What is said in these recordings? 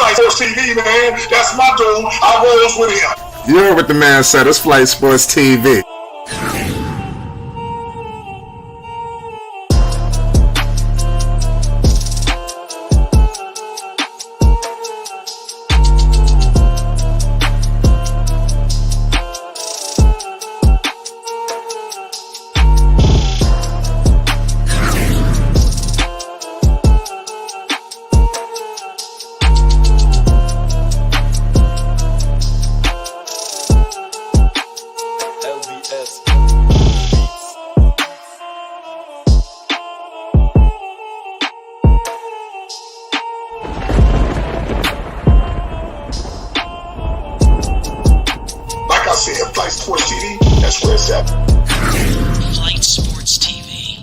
Flight Sports TV, man. That's my dude. I rolls with him. You heard what the man said. It's Flight Sports TV. Like I said, Flight Sports TV, that's where it's at. Flight Sports TV.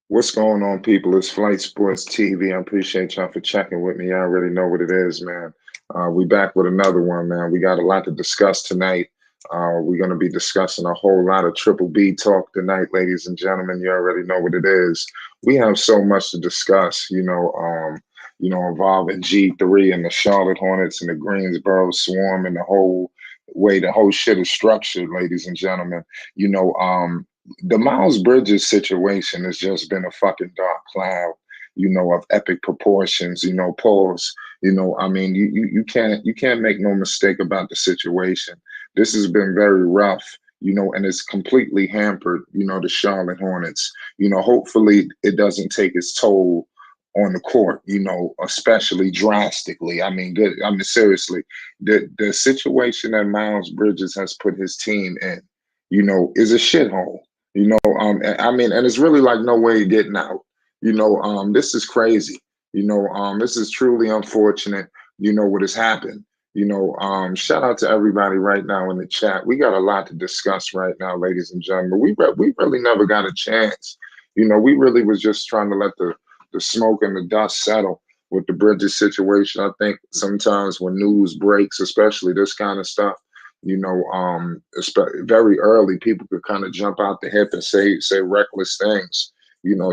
What's going on, people? It's Flight Sports TV. I appreciate y'all for checking with me. I already know what it is, man. We back with another one, man. We got a lot to discuss tonight. We're going to be discussing a whole lot of Triple B talk tonight, ladies and gentlemen. You already know what it is. We have so much to discuss, involving G3 and the Charlotte Hornets and the Greensboro Swarm and the whole way the whole shit is structured, ladies and gentlemen. The Miles Bridges situation has just been a fucking dark cloud, of epic proportions, pause. You can't make no mistake about the situation. This has been very rough, and it's completely hampered, the Charlotte Hornets. Hopefully it doesn't take its toll on the court, especially drastically. Seriously, the situation that Miles Bridges has put his team in, is a shithole. And it's really like no way of getting out. This is crazy. This is truly unfortunate, what has happened. Shout out to everybody right now in the chat. We got a lot to discuss right now, ladies and gentlemen. We really never got a chance. We really was just trying to let the smoke and the dust settle with the Bridges situation. I think sometimes when news breaks, especially this kind of stuff, very early, people could kind of jump out the hip and say reckless things,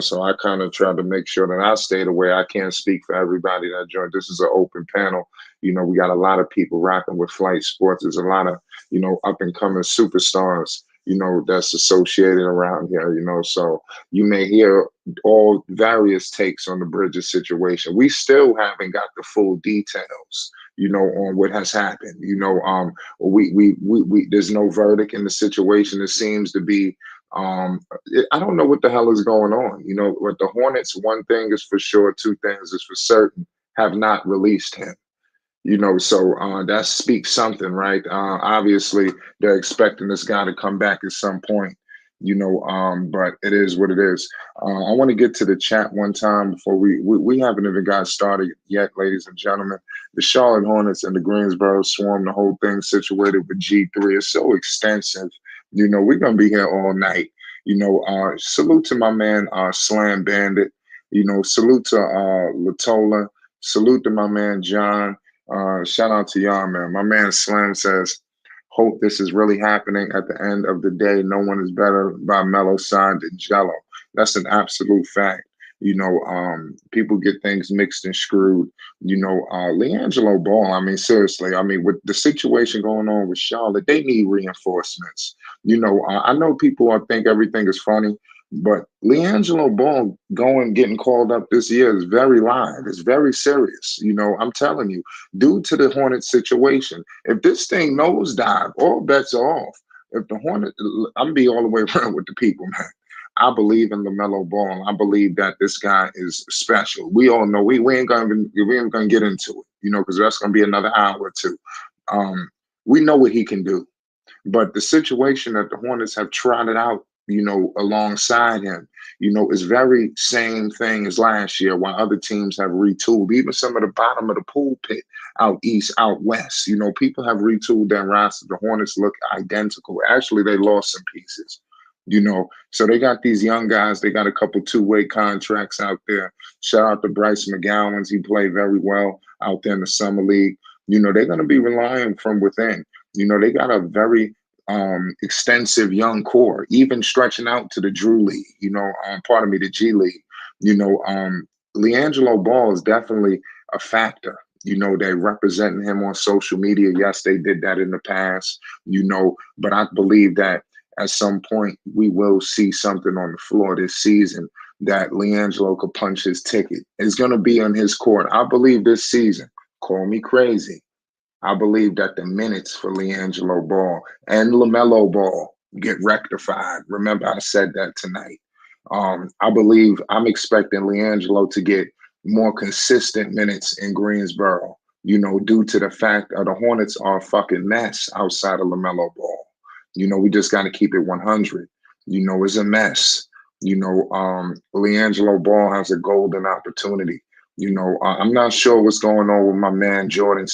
so I kind of tried to make sure that I stayed away. I can't speak for everybody that joined. This is an open panel. We got a lot of people rocking with Flight Sports. There's a lot of, up and coming superstars, that's associated around here, so you may hear all various takes on the Bridges situation. We still haven't got the full details, on what has happened. We there's no verdict in the situation. It seems to be, I don't know what the hell is going on. With the Hornets, one thing is for sure, two things is for certain, have not released him. So that speaks something, right? Obviously, they're expecting this guy to come back at some point, but it is what it is. I want to get to the chat one time before we haven't even got started yet, ladies and gentlemen. The Charlotte Hornets and the Greensboro Swarm, the whole thing situated with G3 is so extensive. We're going to be here all night. Salute to my man, Slam Bandit. Salute to Latola. Salute to my man, John. Shout out to y'all, man. My man Slam says, hope this is really happening at the end of the day. No one is better by Melo side than Jello. That's an absolute fact. People get things mixed and screwed. Liangelo Ball, seriously, with the situation going on with Charlotte, they need reinforcements. I know people think everything is funny, but Liangelo Ball getting called up this year is very live. It's very serious. I'm telling you, due to the Hornet situation, if this thing nosedive, all bets are off. If the Hornet, I'm be all the way around with the people, man. I believe in LaMelo Ball. I believe that this guy is special. We all know we ain't gonna get into it, because that's gonna be another hour or two. We know what he can do, but the situation that the Hornets have trotted out, alongside him, is very same thing as last year, while other teams have retooled. Even some of the bottom of the pool pit out east, out west, people have retooled their roster. The Hornets look identical. Actually, they lost some pieces. So they got these young guys. They got a couple two-way contracts out there. Shout out to Bryce McGowan. He played very well out there in the summer league. They're going to be relying from within. They got a very extensive young core, even stretching out to the Drew League, pardon me, the G League. Liangelo Ball is definitely a factor. They representing him on social media. Yes, they did that in the past, but I believe that at some point we will see something on the floor this season that Liangelo could punch his ticket. It's going to be on his court. I believe this season, call me crazy, I believe that the minutes for Liangelo Ball and LaMelo Ball get rectified. Remember, I said that tonight. I believe I'm expecting Liangelo to get more consistent minutes in Greensboro, due to the fact that the Hornets are a fucking mess outside of LaMelo Ball. We just got to keep it 100. It's a mess. Liangelo Ball has a golden opportunity. I'm not sure what's going on with my man Jordan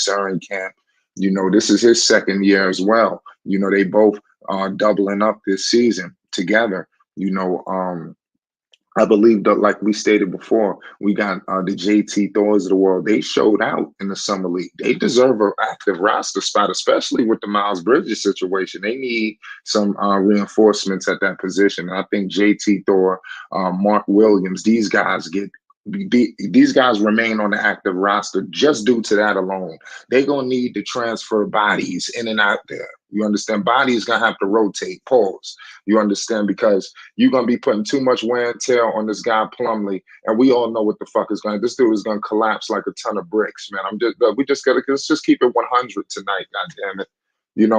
Camp. This is his second year as well. They both are doubling up this season together. I believe that, like we stated before, we got the JT Thors of the world. They showed out in the summer league. They deserve an active roster spot, especially with the Miles Bridges situation. They need some reinforcements at that position. I think JT Thor, Mark Williams, these guys remain on the active roster just due to that alone. They're gonna need to transfer bodies in and out there. You understand? Bodies gonna have to rotate. Pause. You understand? Because you're gonna be putting too much wear and tear on this guy Plumlee, and we all know what the fuck is going. This dude is gonna collapse like a ton of bricks, man. Let's just keep it 100 tonight. God damn it.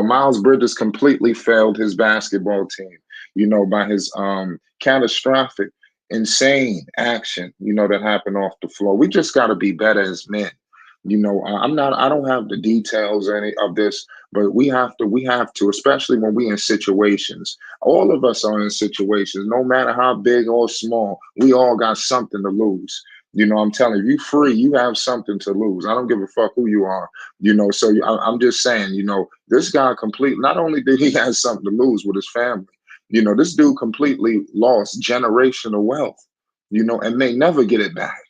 Miles Bridges completely failed his basketball team. By his catastrophic, insane action, that happened off the floor. We just got to be better as men. I don't have the details any of this, but we have to, especially when we in situations. All of us are in situations, no matter how big or small, we all got something to lose. I'm telling you, free, you have something to lose. I don't give a fuck who you are, so I'm just saying, this guy not only did he have something to lose with his family, this dude completely lost generational wealth, and may never get it back.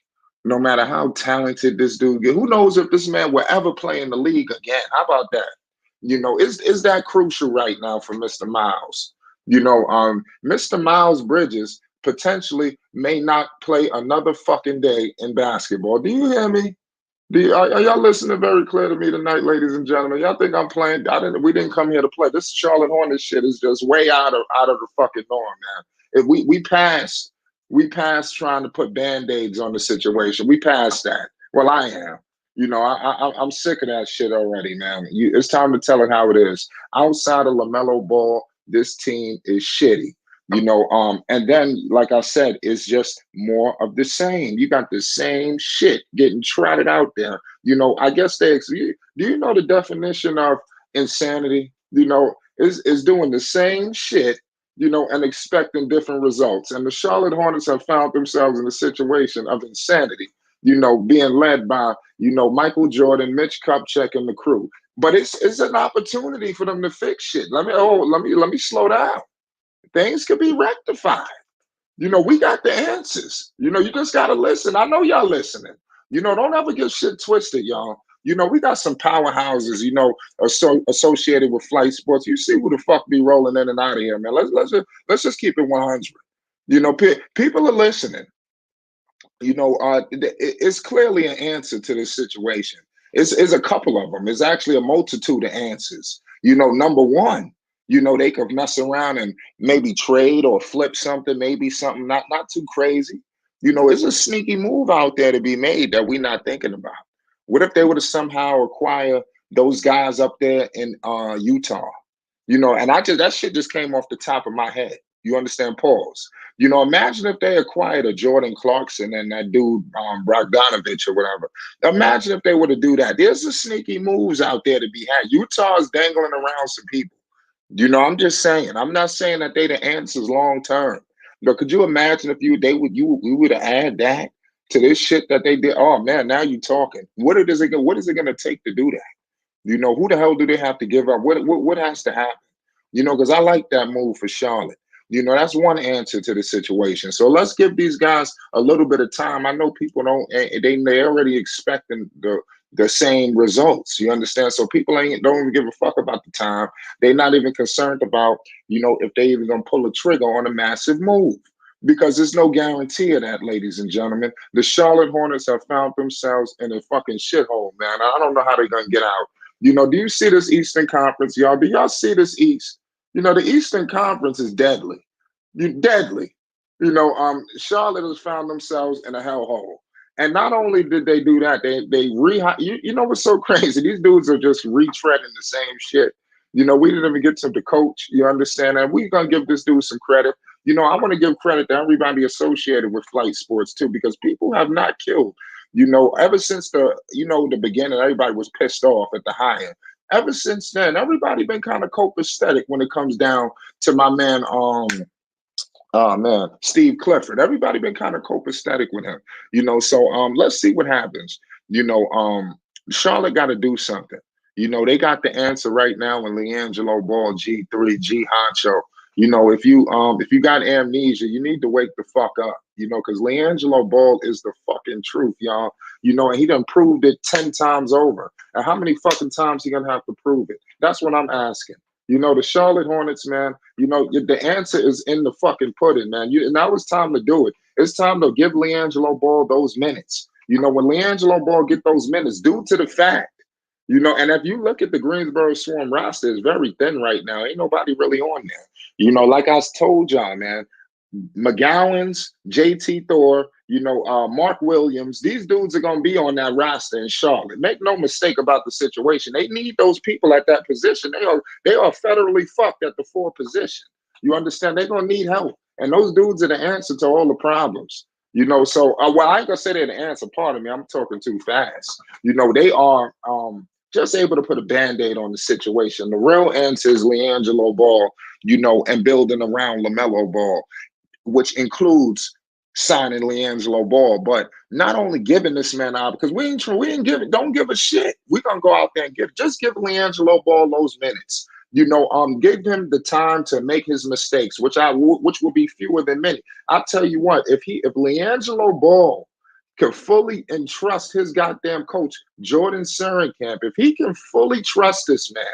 No matter how talented this dude get. Who knows if this man will ever play in the league again? How about that? Is that crucial right now for Mr. Miles? Mr. Miles Bridges potentially may not play another fucking day in basketball. Do you hear me? Are y'all listening very clear to me tonight, ladies and gentlemen? Y'all think I'm playing? We didn't come here to play. This Charlotte Hornets shit is just way out of the fucking norm, man. If we passed trying to put band-aids on the situation. We passed that. Well, I am. I'm sick of that shit already, man. It's time to tell it how it is. Outside of LaMelo Ball, this team is shitty. And then, like I said, it's just more of the same. You got the same shit getting trotted out there. I guess do you know the definition of insanity? Is doing the same shit, and expecting different results. And the Charlotte Hornets have found themselves in a situation of insanity, being led by, Michael Jordan, Mitch Kupchak, and the crew. But it's an opportunity for them to fix shit. Let me slow down. Things could be rectified. We got the answers. You just got to listen. I know y'all listening. Don't ever get shit twisted, y'all. We got some powerhouses, associated with flight sports. You see who the fuck be rolling in and out of here, man. Let's just keep it 100. People are listening. It's clearly an answer to this situation. It's a couple of them. It's actually a multitude of answers. Number one, they could mess around and maybe trade or flip something, maybe something not too crazy. It's a sneaky move out there to be made that we're not thinking about. What if they were to somehow acquire those guys up there in Utah? And that shit just came off the top of my head. You understand? Pause. Imagine if they acquired a Jordan Clarkson and that dude Bogdanovich or whatever. Imagine if they were to do that. There's some sneaky moves out there to be had. Utah is dangling around some people. I'm just saying. I'm not saying that they the answers long term. But could you imagine if we would have add that to this shit that they did? Oh man, now you talking. What is it going to take to do that? Who the hell do they have to give up? What has to happen? Because I like that move for Charlotte. That's one answer to the situation. So let's give these guys a little bit of time. I know people don't. They already expecting the same results. You understand? So people ain't don't even give a fuck about the time. They're not even concerned about, if they even gonna pull a trigger on a massive move. Because there's no guarantee of that, ladies and gentlemen. The Charlotte Hornets have found themselves in a fucking shithole, man. I don't know how they're gonna get out. Do you see this Eastern Conference, y'all? Do y'all see this East? The Eastern Conference is deadly. Deadly. Charlotte has found themselves in a hellhole. And not only did they do that, they you know what's so crazy? These dudes are just retreading the same shit. We didn't even get to the coach. You understand that? We're gonna give this dude some credit. I want to give credit to everybody associated with flight sports too, because people have not killed. Ever since the beginning, everybody was pissed off at the high end. Ever since then, everybody been kind of copacetic when it comes down to my man, oh man, Steve Clifford. Everybody been kind of copacetic with him, So let's see what happens. Charlotte got to do something. They got the answer right now in Liangelo Ball, G3, G Honcho. If you got amnesia, you need to wake the fuck up. Because Liangelo Ball is the fucking truth, y'all. And he done proved it 10 times over. And how many fucking times he gonna have to prove it? That's what I'm asking. The Charlotte Hornets, man, the answer is in the fucking pudding, man. Now it's time to do it. It's time to give Liangelo Ball those minutes. When Liangelo Ball get those minutes, due to the fact, and if you look at the Greensboro Swarm roster, it's very thin right now. Ain't nobody really on there. Like I told y'all, man, McGowan's, JT Thor, Mark Williams, these dudes are going to be on that roster in Charlotte. Make no mistake about the situation. They need those people at that position. They are federally fucked at the 4 position. You understand? They're going to need help. And those dudes are the answer to all the problems. So, well, I ain't going to say they're the answer. Pardon me. I'm talking too fast. They are just able to put a Band-Aid on the situation. The real answer is Liangelo Ball, and building around LaMelo Ball, which includes signing Liangelo Ball, but not only giving this man out, because we ain't don't give a shit. We're gonna go out there and just give Liangelo Ball those minutes. Give him the time to make his mistakes, which will be fewer than many. I'll tell you what, if Liangelo Ball can fully entrust his goddamn coach, Jordan Surinkamp, if he can fully trust this man,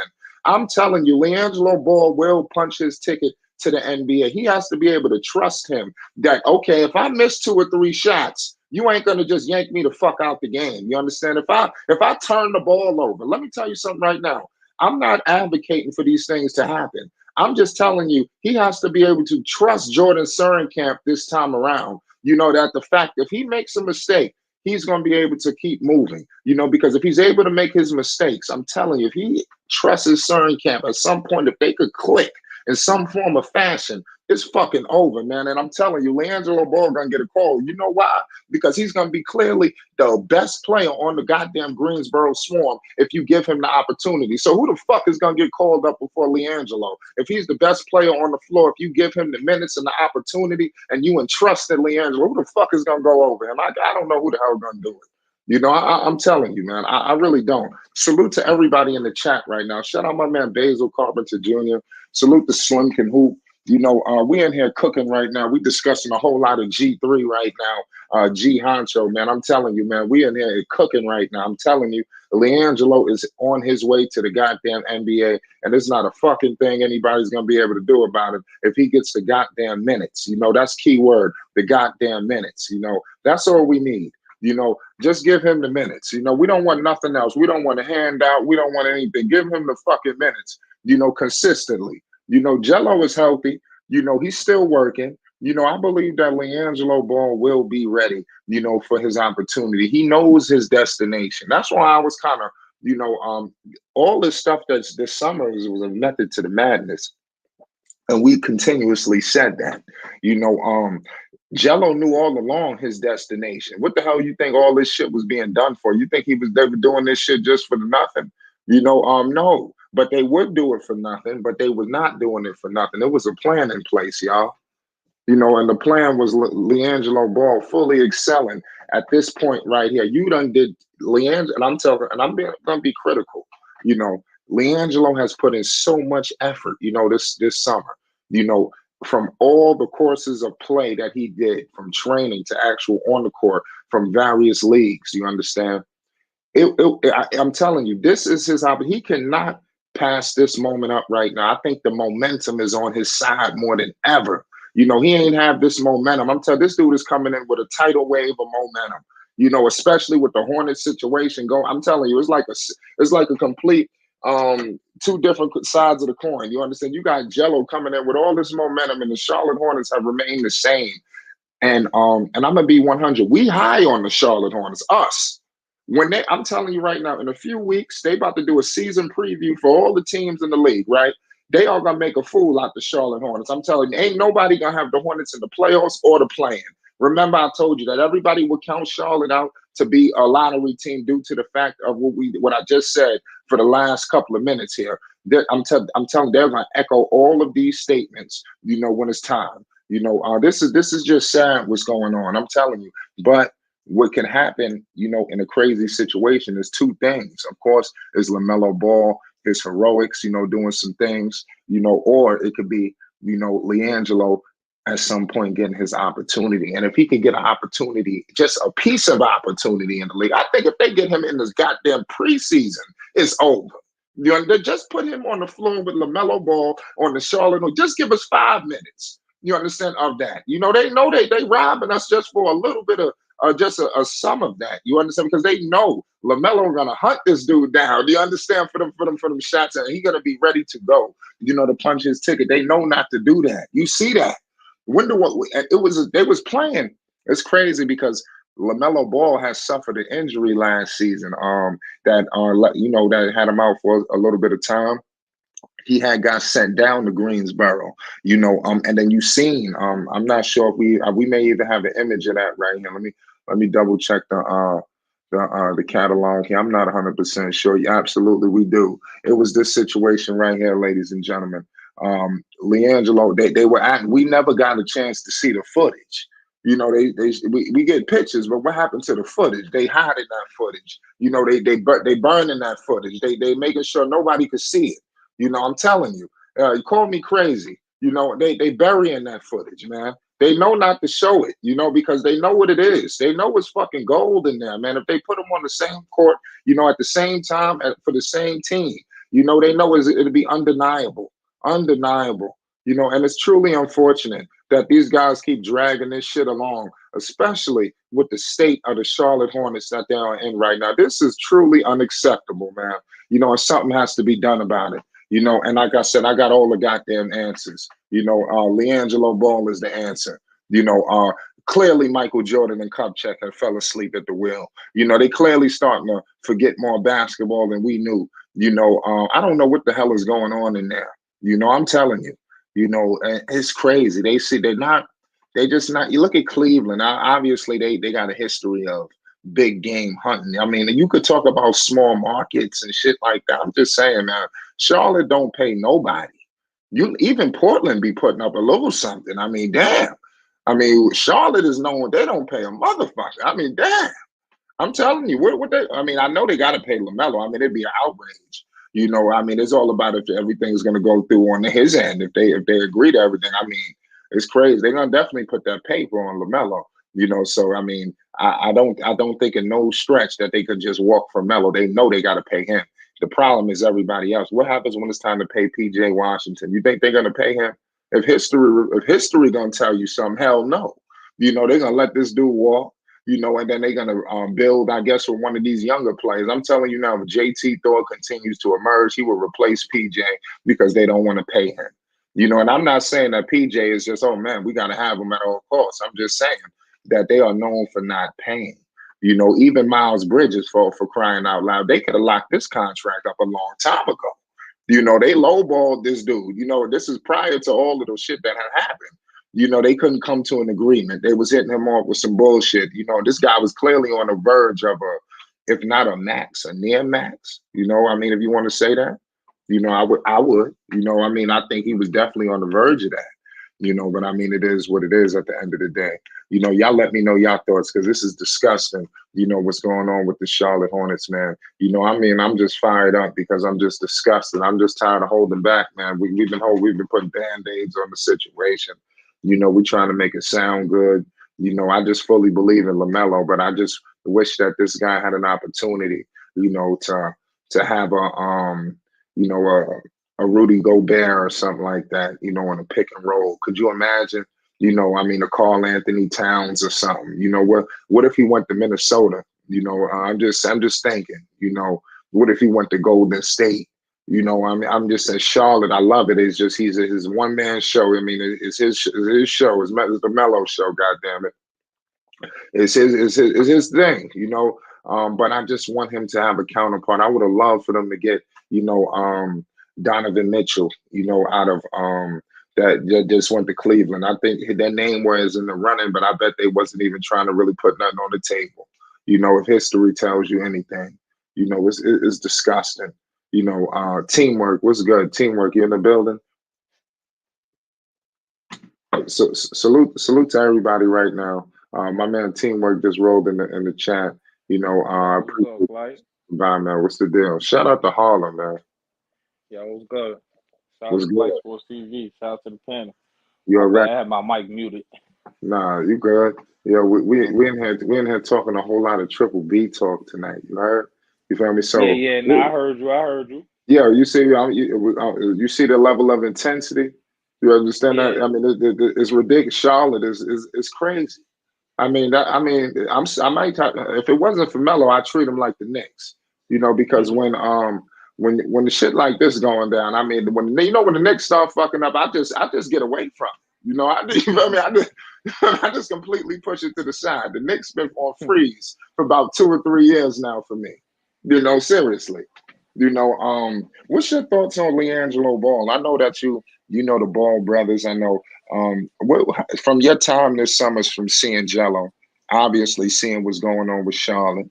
I'm telling you, Liangelo Ball will punch his ticket to the NBA. He has to be able to trust him that, okay, if I miss 2 or 3 shots, you ain't gonna just yank me the fuck out the game. You understand? If I turn the ball over, let me tell you something right now. I'm not advocating for these things to happen. I'm just telling you, he has to be able to trust Jordan Surinkamp this time around. That the fact if he makes a mistake, he's going to be able to keep moving, because if he's able to make his mistakes, I'm telling you, if he trusts his Surinkamp at some point, if they could click in some form of fashion, it's fucking over, man. And I'm telling you, Liangelo Ball gonna get a call. You know why? Because he's gonna be clearly the best player on the goddamn Greensboro Swarm if you give him the opportunity. So who the fuck is gonna get called up before Liangelo? If he's the best player on the floor, if you give him the minutes and the opportunity and you entrusted Liangelo, who the fuck is gonna go over him? I don't know who the hell gonna do it. I'm telling you, man, I really don't. Salute to everybody in the chat right now. Shout out my man Basil Carpenter Jr. Salute to Slim Can Hoop. We in here cooking right now. We discussing a whole lot of G3 right now. G Honcho, man. I'm telling you, man, we in here cooking right now. I'm telling you, Liangelo is on his way to the goddamn NBA, and there's not a fucking thing anybody's gonna be able to do about it if he gets the goddamn minutes. That's key word, the goddamn minutes. That's all we need. Just give him the minutes. We don't want nothing else. We don't want a handout. We don't want anything. Give him the fucking minutes, consistently. Jello is healthy. He's still working. I believe that Liangelo Ball will be ready, for his opportunity. He knows his destination. That's why I was kind of, all this stuff that's this summer was a method to the madness. And we continuously said that, Jello knew all along his destination. What the hell you think all this shit was being done for? You think they were doing this shit just for nothing? No. But they would do it for nothing, but they were not doing it for nothing. There was a plan in place, y'all. And the plan was Liangelo Ball fully excelling at this point right here. You done did Liangelo, and I'm telling, and I'm gonna be critical. Liangelo has put in so much effort, this summer. From all the courses of play that he did, from training to actual on the court, from various leagues. You understand? I'm telling you, this is his opportunity. He cannot pass this moment up right now. I think the momentum is on his side more than ever. He ain't have this momentum. I'm telling you, this dude is coming in with a tidal wave of momentum. Especially with the Hornets situation going. I'm telling you, it's like a complete two different sides of the coin. You understand? You got Jello coming in with all this momentum, and the Charlotte Hornets have remained the same. And I'm gonna be 100. We high on the Charlotte Hornets. Us. I'm telling you right now, in a few weeks, they about to do a season preview for all the teams in the league, right? They are gonna make a fool out the Charlotte Hornets. I'm telling you, ain't nobody gonna have the Hornets in the playoffs or the play-in. Remember, I told you that everybody would count Charlotte out to be a lottery team due to the fact of what I just said for the last couple of minutes here. I'm telling you, they're gonna echo all of these statements, when it's time. This is just sad what's going on. I'm telling you. But what can happen, in a crazy situation is two things. Of course, is LaMelo Ball, his heroics, doing some things, or it could be, Liangelo at some point getting his opportunity. And if he can get an opportunity, just a piece of opportunity in the league, I think if they get him in this goddamn preseason, it's over. They just put him on the floor with LaMelo Ball on the Charlotte. Just give us 5 minutes. You understand of that? They know they robbing us just for a little bit of just a sum of that. You understand? Because they know LaMelo gonna hunt this dude down. Do you understand? For them shots, and he gonna be ready to go. To punch his ticket. They know not to do that. You see that? They was playing. It's crazy because LaMelo Ball has suffered an injury last season. That had him out for a little bit of time. He had got sent down to Greensboro, and then you seen. I'm not sure if we may even have an image of that right here. Let me double check the catalog here. I'm not 100% sure. Yeah, absolutely, we do. It was this situation right here, ladies and gentlemen. Liangelo, they were at. We never got a chance to see the footage. We get pictures, but what happened to the footage? They hide in that footage. They burn in that footage. They making sure nobody could see it. I'm telling you, you call me crazy. They burying that footage, man. They know not to show it, because they know what it is. They know it's fucking gold in there, man. If they put them on the same court, at the same time for the same team, they know it'll be undeniable, undeniable. And it's truly unfortunate that these guys keep dragging this shit along, especially with the state of the Charlotte Hornets that they are in right now. This is truly unacceptable, man. And something has to be done about it. And like I said, I got all the goddamn answers. Liangelo Ball is the answer. Clearly Michael Jordan and Kupchak had fell asleep at the wheel. They clearly starting to forget more basketball than we knew. I don't know what the hell is going on in there. I'm telling you, it's crazy. They just not, you look at Cleveland, obviously they got a history of big game hunting. I mean, you could talk about small markets and shit like that. I'm just saying, man, Charlotte don't pay nobody. Even Portland be putting up a little something. I mean, damn. I mean, Charlotte is known, they don't pay a motherfucker. I mean, damn. I'm telling you, I know they got to pay LaMelo. I mean, it'd be an outrage. I mean, it's all about if everything's going to go through on his end. If they agree to everything, I mean, it's crazy. They're going to definitely put that paper on LaMelo. So I mean, I don't think in no stretch that they could just walk for Melo. They know they got to pay him. The problem is everybody else. What happens when it's time to pay PJ Washington? You think they're going to pay him? If history gonna tell you something, hell no. They're gonna let this dude walk. And then they're gonna build, I guess, with one of these younger players. I'm telling you now, if JT Thor continues to emerge, he will replace PJ because they don't want to pay him. And I'm not saying that PJ is just, oh man, we gotta have him at all costs. I'm just saying that they are known for not paying. Even Miles Bridges, for crying out loud, they could have locked this contract up a long time ago. They lowballed this dude. This is prior to all of the shit that had happened. They couldn't come to an agreement. They was hitting him off with some bullshit. This guy was clearly on the verge of if not a max, a near max. I mean, if you want to say that, I would. I mean, I think he was definitely on the verge of that. But I mean, it is what it is at the end of the day. Y'all let me know y'all thoughts because this is disgusting. What's going on with the Charlotte Hornets, man. I mean, I'm just fired up because I'm just disgusted. I'm just tired of holding back, man. We've been putting band-aids on the situation. We're trying to make it sound good. I just fully believe in LaMelo, but I just wish that this guy had an opportunity, to have you know, a Rudy Gobert or something like that, on a pick and roll. Could you imagine? I mean, a Carl Anthony Towns or something. What if he went to Minnesota? I'm just thinking. What if he went to Golden State? I'm just saying Charlotte. I love it. It's just he's his one man show. I mean, it's his show. It's the Mellow show. God damn it. It's his thing. But I just want him to have a counterpart. I would have loved for them to get Donovan Mitchell. Out of that just went to Cleveland. I think their name was in the running, but I bet they wasn't even trying to really put nothing on the table. If history tells you anything, it's disgusting. Teamwork. What's good? Teamwork. You in the building? So salute to everybody right now. My man Teamwork just rolled in the chat. I What's up, appreciate Light? Bye, man. What's the deal? Shout out to Harlem, man. Yo, what's good? Shout out What's to good? Light Sports TV. Shout out to the panel. You My all bad, right? I had my mic muted. Nah, you good? Yeah, we in here talking a whole lot of Triple B talk tonight. You heard? You feel me? Yeah. Nah, I heard you. Yeah, you see, you see the level of intensity. You understand that? Yeah. I mean, it's ridiculous. Charlotte is crazy. I mean, I might if it wasn't for Melo, I treat him like the Knicks. Because when the shit like this going down, I mean, when when the Knicks start fucking up, I just get away from it. You feel me? I just completely push it to the side. The Knicks been on freeze for about 2 or 3 years now for me. Seriously. What's your thoughts on Liangelo Ball? I know that you know the Ball brothers. I know from your time this summer from seeing Jello, obviously seeing what's going on with Charlotte.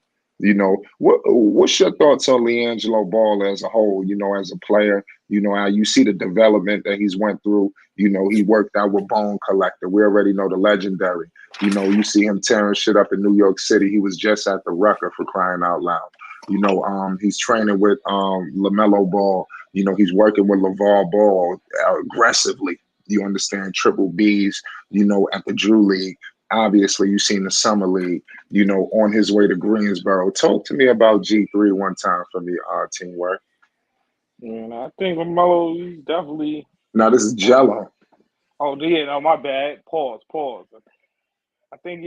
What's your thoughts on Liangelo Ball as a whole? As a player, how you see the development that he's went through. He worked out with Bone Collector. We already know the legendary. You see him tearing shit up in New York City. He was just at the Rucker for crying out loud. He's training with LaMelo Ball. He's working with LeVar Ball aggressively. You understand? Triple B's, at the Drew League. Obviously, you've seen the Summer League, on his way to Greensboro. Talk to me about G3 one time for me, Teamwork. And I think Melo, he's definitely. Now, this is Jello. Oh, yeah, no, my bad. Pause. I think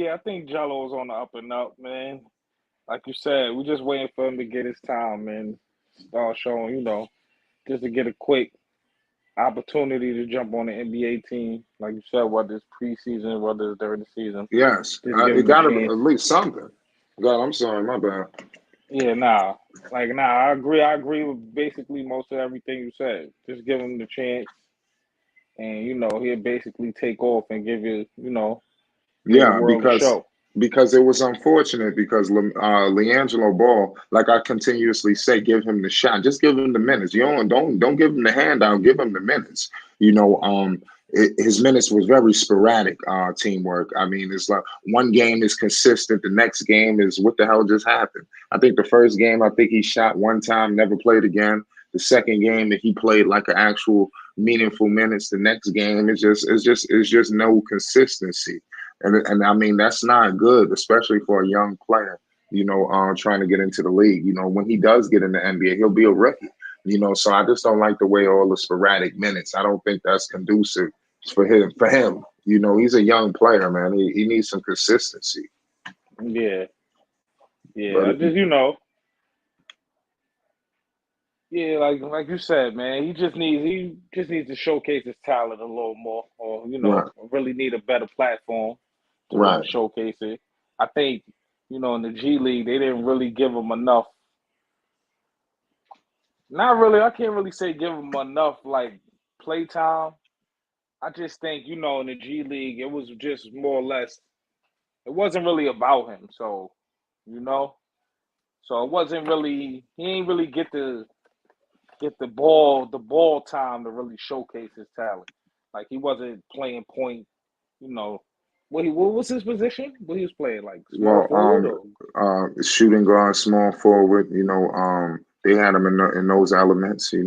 Jello's on the up and up, man. Like you said, we're just waiting for him to get his time, man. Start showing, just to get a quick opportunity to jump on the NBA team. Like you said, whether it's preseason, whether it's during the season. Yes, Just give it him a got to be chance. at least something. God, I'm sorry, my bad. Yeah, nah. I agree with basically most of everything you said. Just give him the chance, and he'll basically take off and give you, give the Yeah, world a show. because it was unfortunate because Liangelo Ball, like I continuously say, give him the shot. Just give him the minutes. You don't give him the handout. Give him the minutes. His minutes was very sporadic. Teamwork. I mean, it's like one game is consistent. The next game is what the hell just happened. I think the first game, I think he shot one time, never played again. The second game that he played like an actual meaningful minutes. The next game is just no consistency. And I mean, that's not good, especially for a young player, trying to get into the league. When he does get in the NBA, he'll be a rookie, so I just don't like the way all the sporadic minutes. I don't think that's conducive for him. He's a young player, man. He needs some consistency. Yeah. But I just, yeah, like you said, man, he just needs to showcase his talent a little more, or right, really need a better platform to really right. showcase it. I think in the G League they didn't really give him enough. Not really. I can't really say give him enough like play time. I just think in the G League it was just more or less. It wasn't really about him, so you know, so it wasn't really. He ain't really get the ball time to really showcase his talent. Like he wasn't playing point, you know. What was his position? What he was playing, like small Well, forward or shooting guard, small forward. They had him in those elements. Yeah.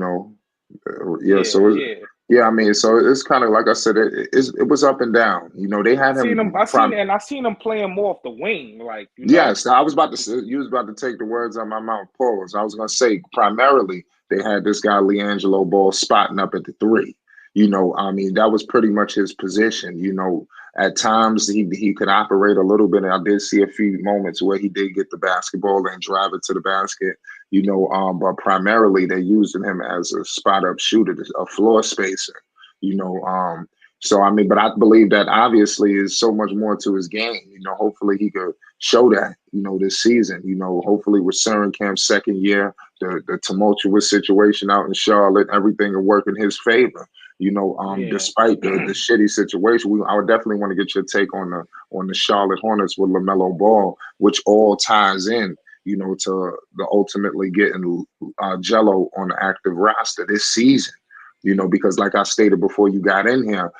yeah, So yeah. Yeah, I mean, so it's kind of like I said, it was up and down. You know, they I had seen him him. I seen him playing more off the wing, like Yes, I was about to say, you was about to take the words out of my mouth. Pause. I was going to say primarily they had this guy Liangelo Ball spotting up at the three. You know, I mean that was pretty much his position. You know, at times he could operate a little bit. And I did see a few moments where he did get the basketball and drive it to the basket. You know, but primarily they used him as a spot up shooter, a floor spacer. You know, so I mean, but I believe that obviously is so much more to his game. You know, hopefully he could show that, you know, this season. You know, hopefully with Camp's second year, the tumultuous situation out in Charlotte, everything will work in his favor. You know, yeah, despite the shitty situation, I would definitely want to get your take on the Charlotte Hornets with LaMelo Ball, which all ties in, you know, to the ultimately getting Jello on the active roster this season. You know, because like I stated before you got in here,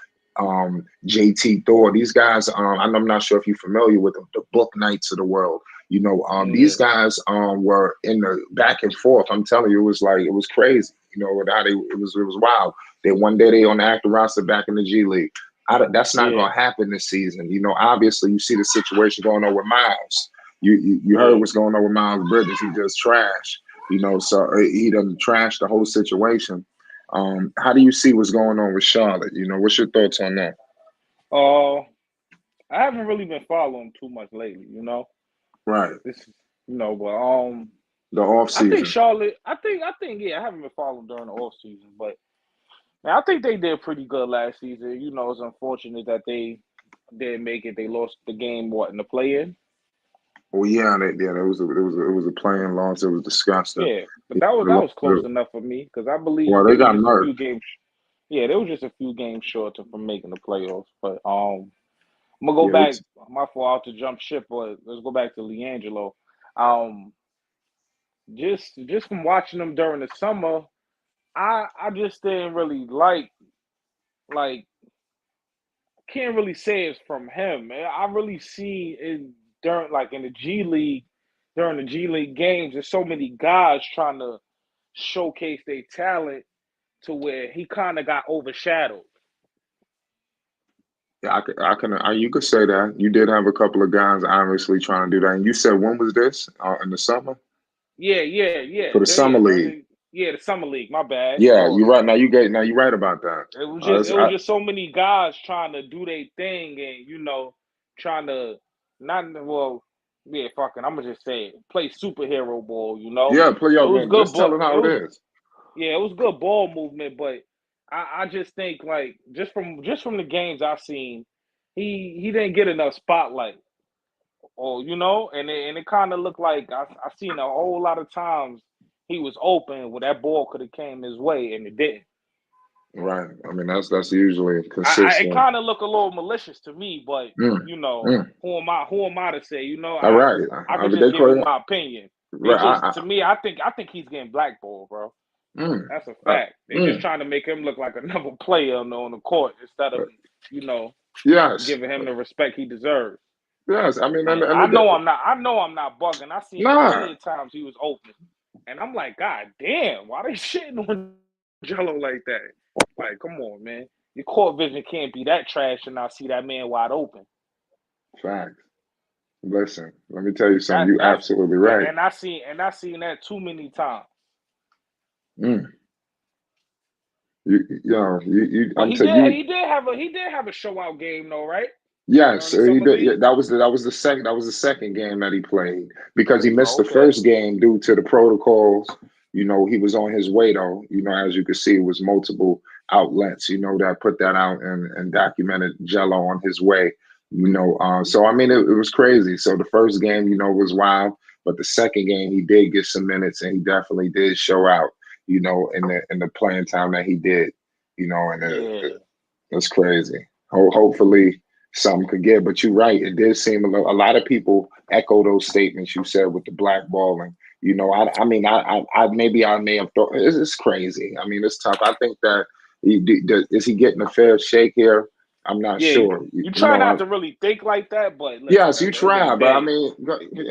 JT Thor, these guys, I'm not sure if you're familiar with the book nights of the world. You know, yeah, these guys were in the back and forth. I'm telling you, it was crazy. You know, how it was wild. They one day they on the active roster back in the G League. That's not yeah, going to happen this season. You know, obviously you see the situation going on with Miles. You heard yeah. what's going on with Miles Bridges. He just trash. You know, so he doesn't trash the whole situation. How do you see what's going on with Charlotte? You know, what's your thoughts on that? Uh, I haven't really been following too much lately. Right, This, but the off I think season. Charlotte. Yeah, I haven't been following during the off season, but man, I think they did pretty good last season. It's unfortunate that they didn't make it. They lost the game, in the play-in. Well, yeah, it was a playing loss. It was disgusting. Yeah, but Yeah, that was close enough for me because I believe well, they they were got just a nerfed. few games. Yeah, they were just a few games short from making the playoffs. But I'm gonna go Yeah, back. My fault to jump ship, but let's go back to Liangelo. Um, just from watching them during the summer, I just didn't really like can't really say it's from him. I really see it during in the G League during the G League games. There's so many guys trying to showcase their talent to where he kind of got overshadowed. yeah, you could say that. You did have a couple of guys obviously trying to do that. And you said when was this? In the summer Yeah, yeah, yeah. for the summer league. The summer league. My bad. Yeah, So you're right. Now you're right about that. it was just so many guys trying to do their thing and trying to not well yeah fucking I'm gonna just say it play superhero ball. Yeah, play It your was man. good, Just tell but it how it is. it was good ball movement. But I just think just from the games I've seen, he didn't get enough spotlight. Or and it kind of looked like I seen a whole lot of times he was open where that ball could have came his way and it didn't. Right. I mean, that's usually It consistent. kind of look a little malicious to me, but Mm, mm. who am I to say? All right. I I could mean, just they give you call it. my opinion. It Right. just to me, I think he's getting blackballed, bro. Mm, That's a uh, fact. They just mm, trying to make him look like another player on the court instead of uh, you know yes. giving him the respect he deserves. Yes. I mean, And and I know I'm not bugging. I seen plenty nah. of times he was open, and I'm like, God damn, why they shitting on Jello like that? Like, come on, man. Your court vision can't be that trash, and I see that man wide open. Facts. Listen, let me tell you something. That You that's absolutely and, right. and I seen that too many times. Mm. You know, But I'm telling you. he did have a show out game though, right? Yes, During the he summer did. Yeah, league. that was the second game that he played because he missed Oh, the okay. first game due to the protocols. You know, he was on his way though. You know, as you can see, it was multiple outlets. You know that put that out and documented Jello on his way. You know, so I mean, it was crazy. So the first game, you know, was wild, but the second game he did get some minutes and he definitely did show out. You know, in the playing time that he did. You know, and Yeah, it's crazy. Hopefully something could get. But you're right. It did seem a lot of people echo those statements you said with the blackballing. You know, I mean, maybe I may have thought it's crazy. I mean, it's tough. I think that is he getting a fair shake here? I'm not yeah. sure. You You try know, not to really think like that, but listen, yes, you it was try, but I big. mean,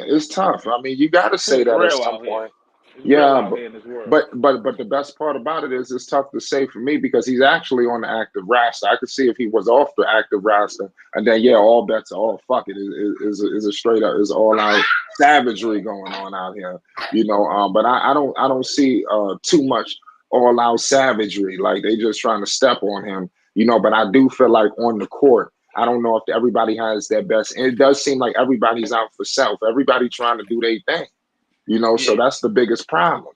it's tough. I mean, you got to say It's that at real some out here. point. It's real Yeah, out here in this world. but the best part about it is it's tough to say for me because he's actually on the active roster. I could see if he was off the active roster, and then yeah, all bets are off. Fuck it, is a straight up is all out savagery going on out here, you know. But I don't see too much all out savagery like they just trying to step on him, you know. But I do feel like on the court. I don't know if everybody has their best, and it does seem like everybody's out for self. Everybody trying to do their thing. You know, so Yeah, that's the biggest problem.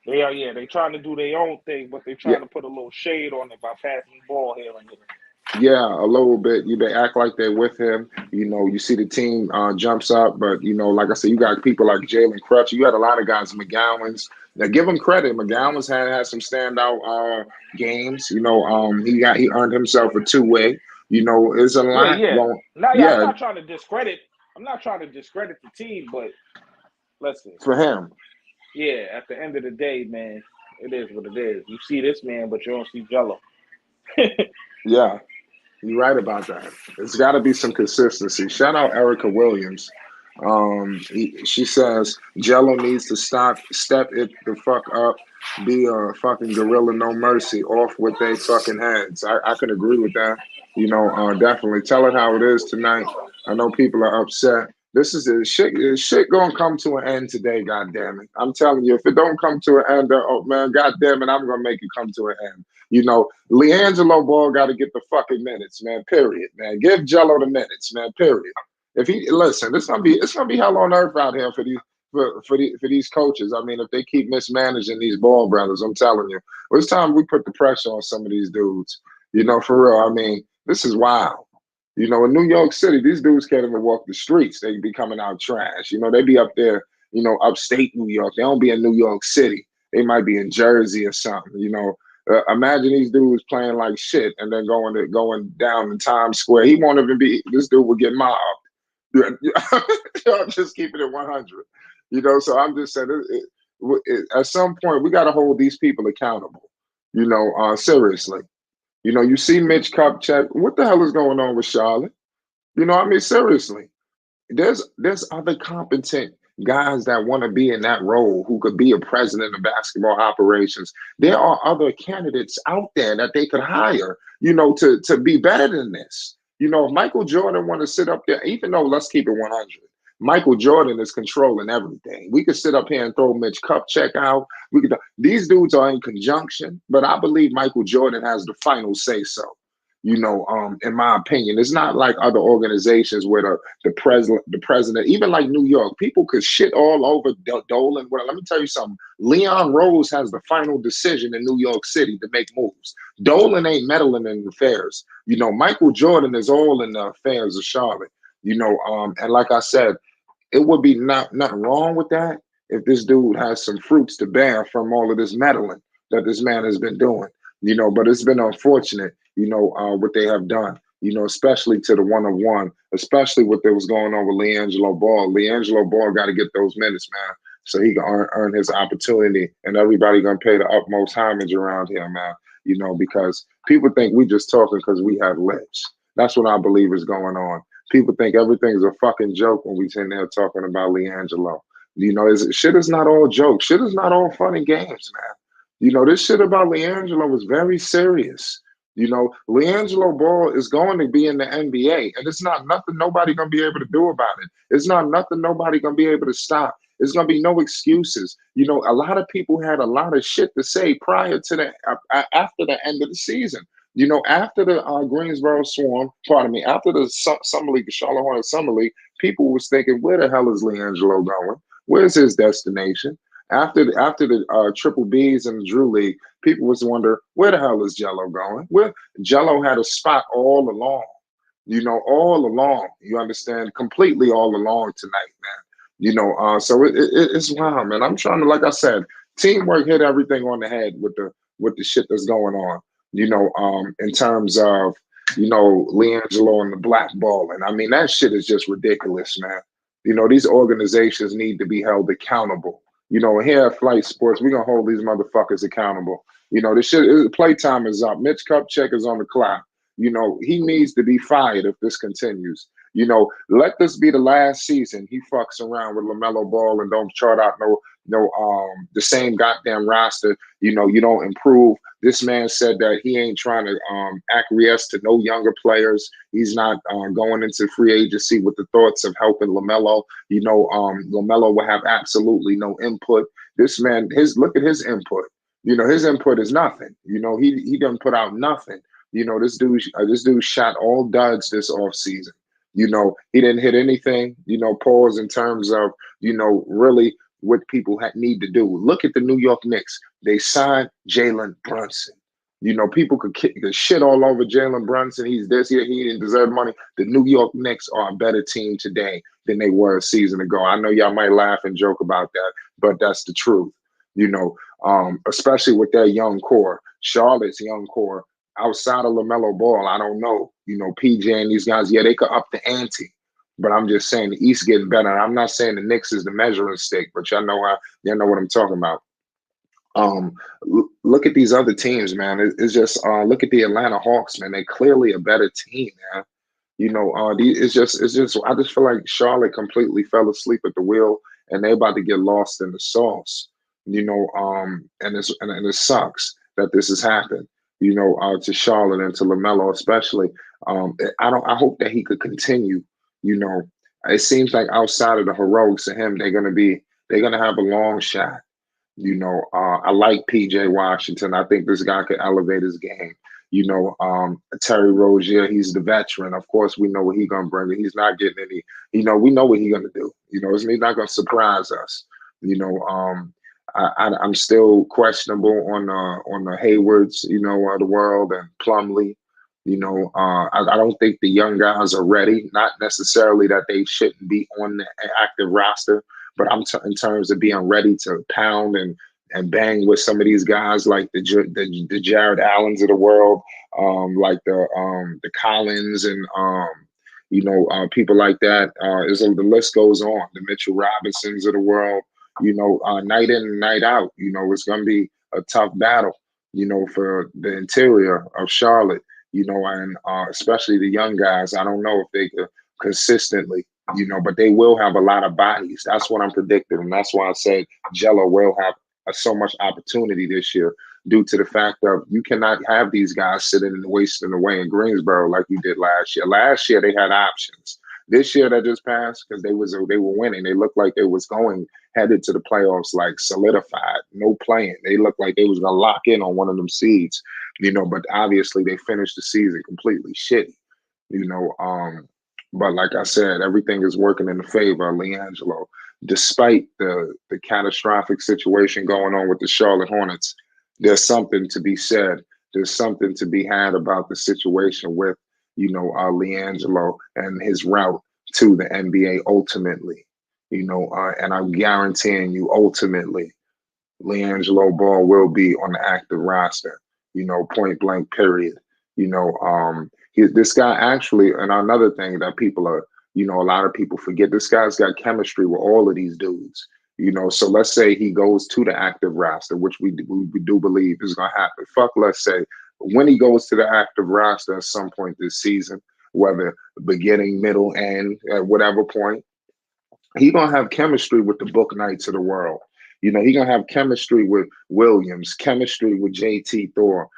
they are. Yeah, they trying to do their own thing, but they Yeah, trying to put a little shade on it by passing the ball here and there. yeah, a little bit. They act like they're with him. You know, you see the team jumps up, but you know, like I said, you got people like Jalen Crutcher. You had a lot of guys, McGowan's. Now, give him credit. McGowan's had some standout games. You know, he earned himself a two-way. You know, there's a Yeah, lot yeah. going. Now, yeah, I'm Yeah, not trying to discredit. I'm not trying to discredit the team, but listen, for him. yeah. At the end of the day, man, it is what it is. You see this man, but you don't see Jello. Yeah, you're right about that. It's got to be some consistency. Shout out Erica Williams. She says Jello needs to step it the fuck up, be a fucking gorilla, no mercy, off with they fucking heads. I can agree with that. You know, definitely tell it how it is tonight. I know people are upset. This shit gonna come to an end today. God damn it! I'm telling you, if it don't come to an end, oh man, God damn it, I'm gonna make it come to an end. You know, Liangelo Ball got to get the fucking minutes, man. Period, man. Give Jello the minutes, man. Period. If he listen, it's gonna be hell on earth out here for these coaches. I mean, if they keep mismanaging these ball brothers, I'm telling you, well, it's time we put the pressure on some of these dudes. You know, for real. I mean, this is wild. You know, in New York City, these dudes can't even walk the streets. They be coming out trash. You know, they be up there, you know, upstate New York. They don't be in New York City. They might be in Jersey or something. You know, imagine these dudes playing like shit and then going down in Times Square. He won't even be. This dude would get mobbed. I'm just keeping it 100. You know, so I'm just saying, at some point we got to hold these people accountable. You know, seriously. You know, you see Mitch Kupchak. What the hell is going on with Charlotte? You know, I mean, seriously. There's other competent guys that want to be in that role who could be a president of basketball operations. There are other candidates out there that they could hire, you know, to be better than this. You know, if Michael Jordan want to sit up there, even though let's keep it 100. Michael Jordan is controlling everything. We could sit up here and throw Mitch Kupchak out. We could. These dudes are in conjunction, but I believe Michael Jordan has the final say so. You know, in my opinion, it's not like other organizations where the president, even like New York, people could shit all over Dolan. Well, let me tell you something. Leon Rose has the final decision in New York City to make moves. Dolan ain't meddling in affairs. You know, Michael Jordan is all in the affairs of Charlotte. You know, and like I said, it would be nothing wrong with that if this dude has some fruits to bear from all of this meddling that this man has been doing. You know, but it's been unfortunate, you know, what they have done, you know, especially to the one-on-one, especially what was going on with Liangelo Ball. Liangelo Ball got to get those minutes, man, so he can earn his opportunity, and everybody going to pay the utmost homage around here, man, you know, because people think we just talking because we have lips. That's what I believe is going on. People think everything's a fucking joke when we sit there talking about Liangelo. You know, shit is not all jokes. Shit is not all fun and games, man. You know, this shit about Liangelo was very serious. You know, Liangelo Ball is going to be in the NBA, and it's not nothing nobody gonna be able to do about it. It's not nothing nobody gonna be able to stop. It's gonna be no excuses. You know, a lot of people had a lot of shit to say prior to the after the end of the season. You know, after the Greensboro Swarm, pardon me, after the Summer League, the Charlotte Hornets Summer League, people was thinking, where the hell is Liangelo going? Where's his destination? After the Triple Bs and the Drew League, people was wondering, where the hell is Jello going? Where Jello had a spot all along, you know, all along. You understand? Completely all along tonight, man. You know, so it's wild, man. I'm trying to, like I said, teamwork hit everything on the head with the shit that's going on. You know, in terms of Liangelo and the blackballing. I mean, that shit is just ridiculous, man. You know, these organizations need to be held accountable. You know, here at Flight Sports, we're gonna hold these motherfuckers accountable. You know, this shit playtime is up. Mitch Kupchak is on the clock. You know, he needs to be fired if this continues. You know, let this be the last season he fucks around with LaMelo Ball and don't chart out the same goddamn roster. You don't improve. This man said that he ain't trying to acquiesce to no younger players. He's not going into free agency with the thoughts of helping LaMelo. LaMelo will have absolutely no input. This man, look at his input. His input is nothing. He doesn't put out nothing. This dude shot all duds this offseason. He didn't hit anything. Pause in terms of really what people need to do. Look at the New York Knicks. They signed Jalen Brunson. People could shit all over Jalen Brunson. He's this, he didn't deserve money. The New York Knicks are a better team today than they were a season ago. I know y'all might laugh and joke about that, but that's the truth. Especially with their young core, Charlotte's young core, outside of LaMelo Ball, I don't know. PJ and these guys, yeah, they could up the ante. But I'm just saying the East getting better. I'm not saying the Knicks is the measuring stick, but y'all know what I'm talking about. Look at these other teams, man. It's just look at the Atlanta Hawks, man. They're clearly a better team, man. It's just I just feel like Charlotte completely fell asleep at the wheel and they're about to get lost in the sauce. And it sucks that this has happened. To Charlotte and to LaMelo especially. I hope that he could continue. It seems like outside of the heroics of him, they're gonna have a long shot. I like PJ Washington. I think this guy could elevate his game. Terry Rozier, he's the veteran. Of course, we know what he's gonna bring. He's not getting any. We know what he's gonna do. He's not gonna surprise us. I'm still questionable on the Haywards, of the world and Plumlee. I don't think the young guys are ready. Not necessarily that they shouldn't be on the active roster, but in terms of being ready to pound and bang with some of these guys like the Jared Allens of the world, like the Collins and people like that. The list goes on. The Mitchell Robinsons of the world. Night in and night out. It's going to be a tough battle. For the interior of Charlotte. And especially the young guys. I don't know if they could consistently. But they will have a lot of bodies. That's what I'm predicting. And that's why I said Jello will have so much opportunity this year due to the fact of you cannot have these guys sitting and wasting away in Greensboro like you did last year. Last year, they had options. This year that just passed, because they were winning. They looked like they was headed to the playoffs like solidified, no playing. They looked like they was going to lock in on one of them seeds, but obviously they finished the season completely shitty, But like I said, everything is working in the favor of Liangelo. Despite the catastrophic situation going on with the Charlotte Hornets, there's something to be said. There's something to be had about the situation with, Liangelo and his route to the NBA ultimately. And I'm guaranteeing you ultimately, Liangelo Ball will be on the active roster, point blank period. This guy actually, and another thing that people are, a lot of people forget, this guy's got chemistry with all of these dudes. So let's say he goes to the active roster, which we do believe is going to happen. Let's say when he goes to the active roster at some point this season, whether beginning, middle, end, at whatever point, he's going to have chemistry with the Book Knights of the world. He's going to have chemistry with Williams, chemistry with JT Thor,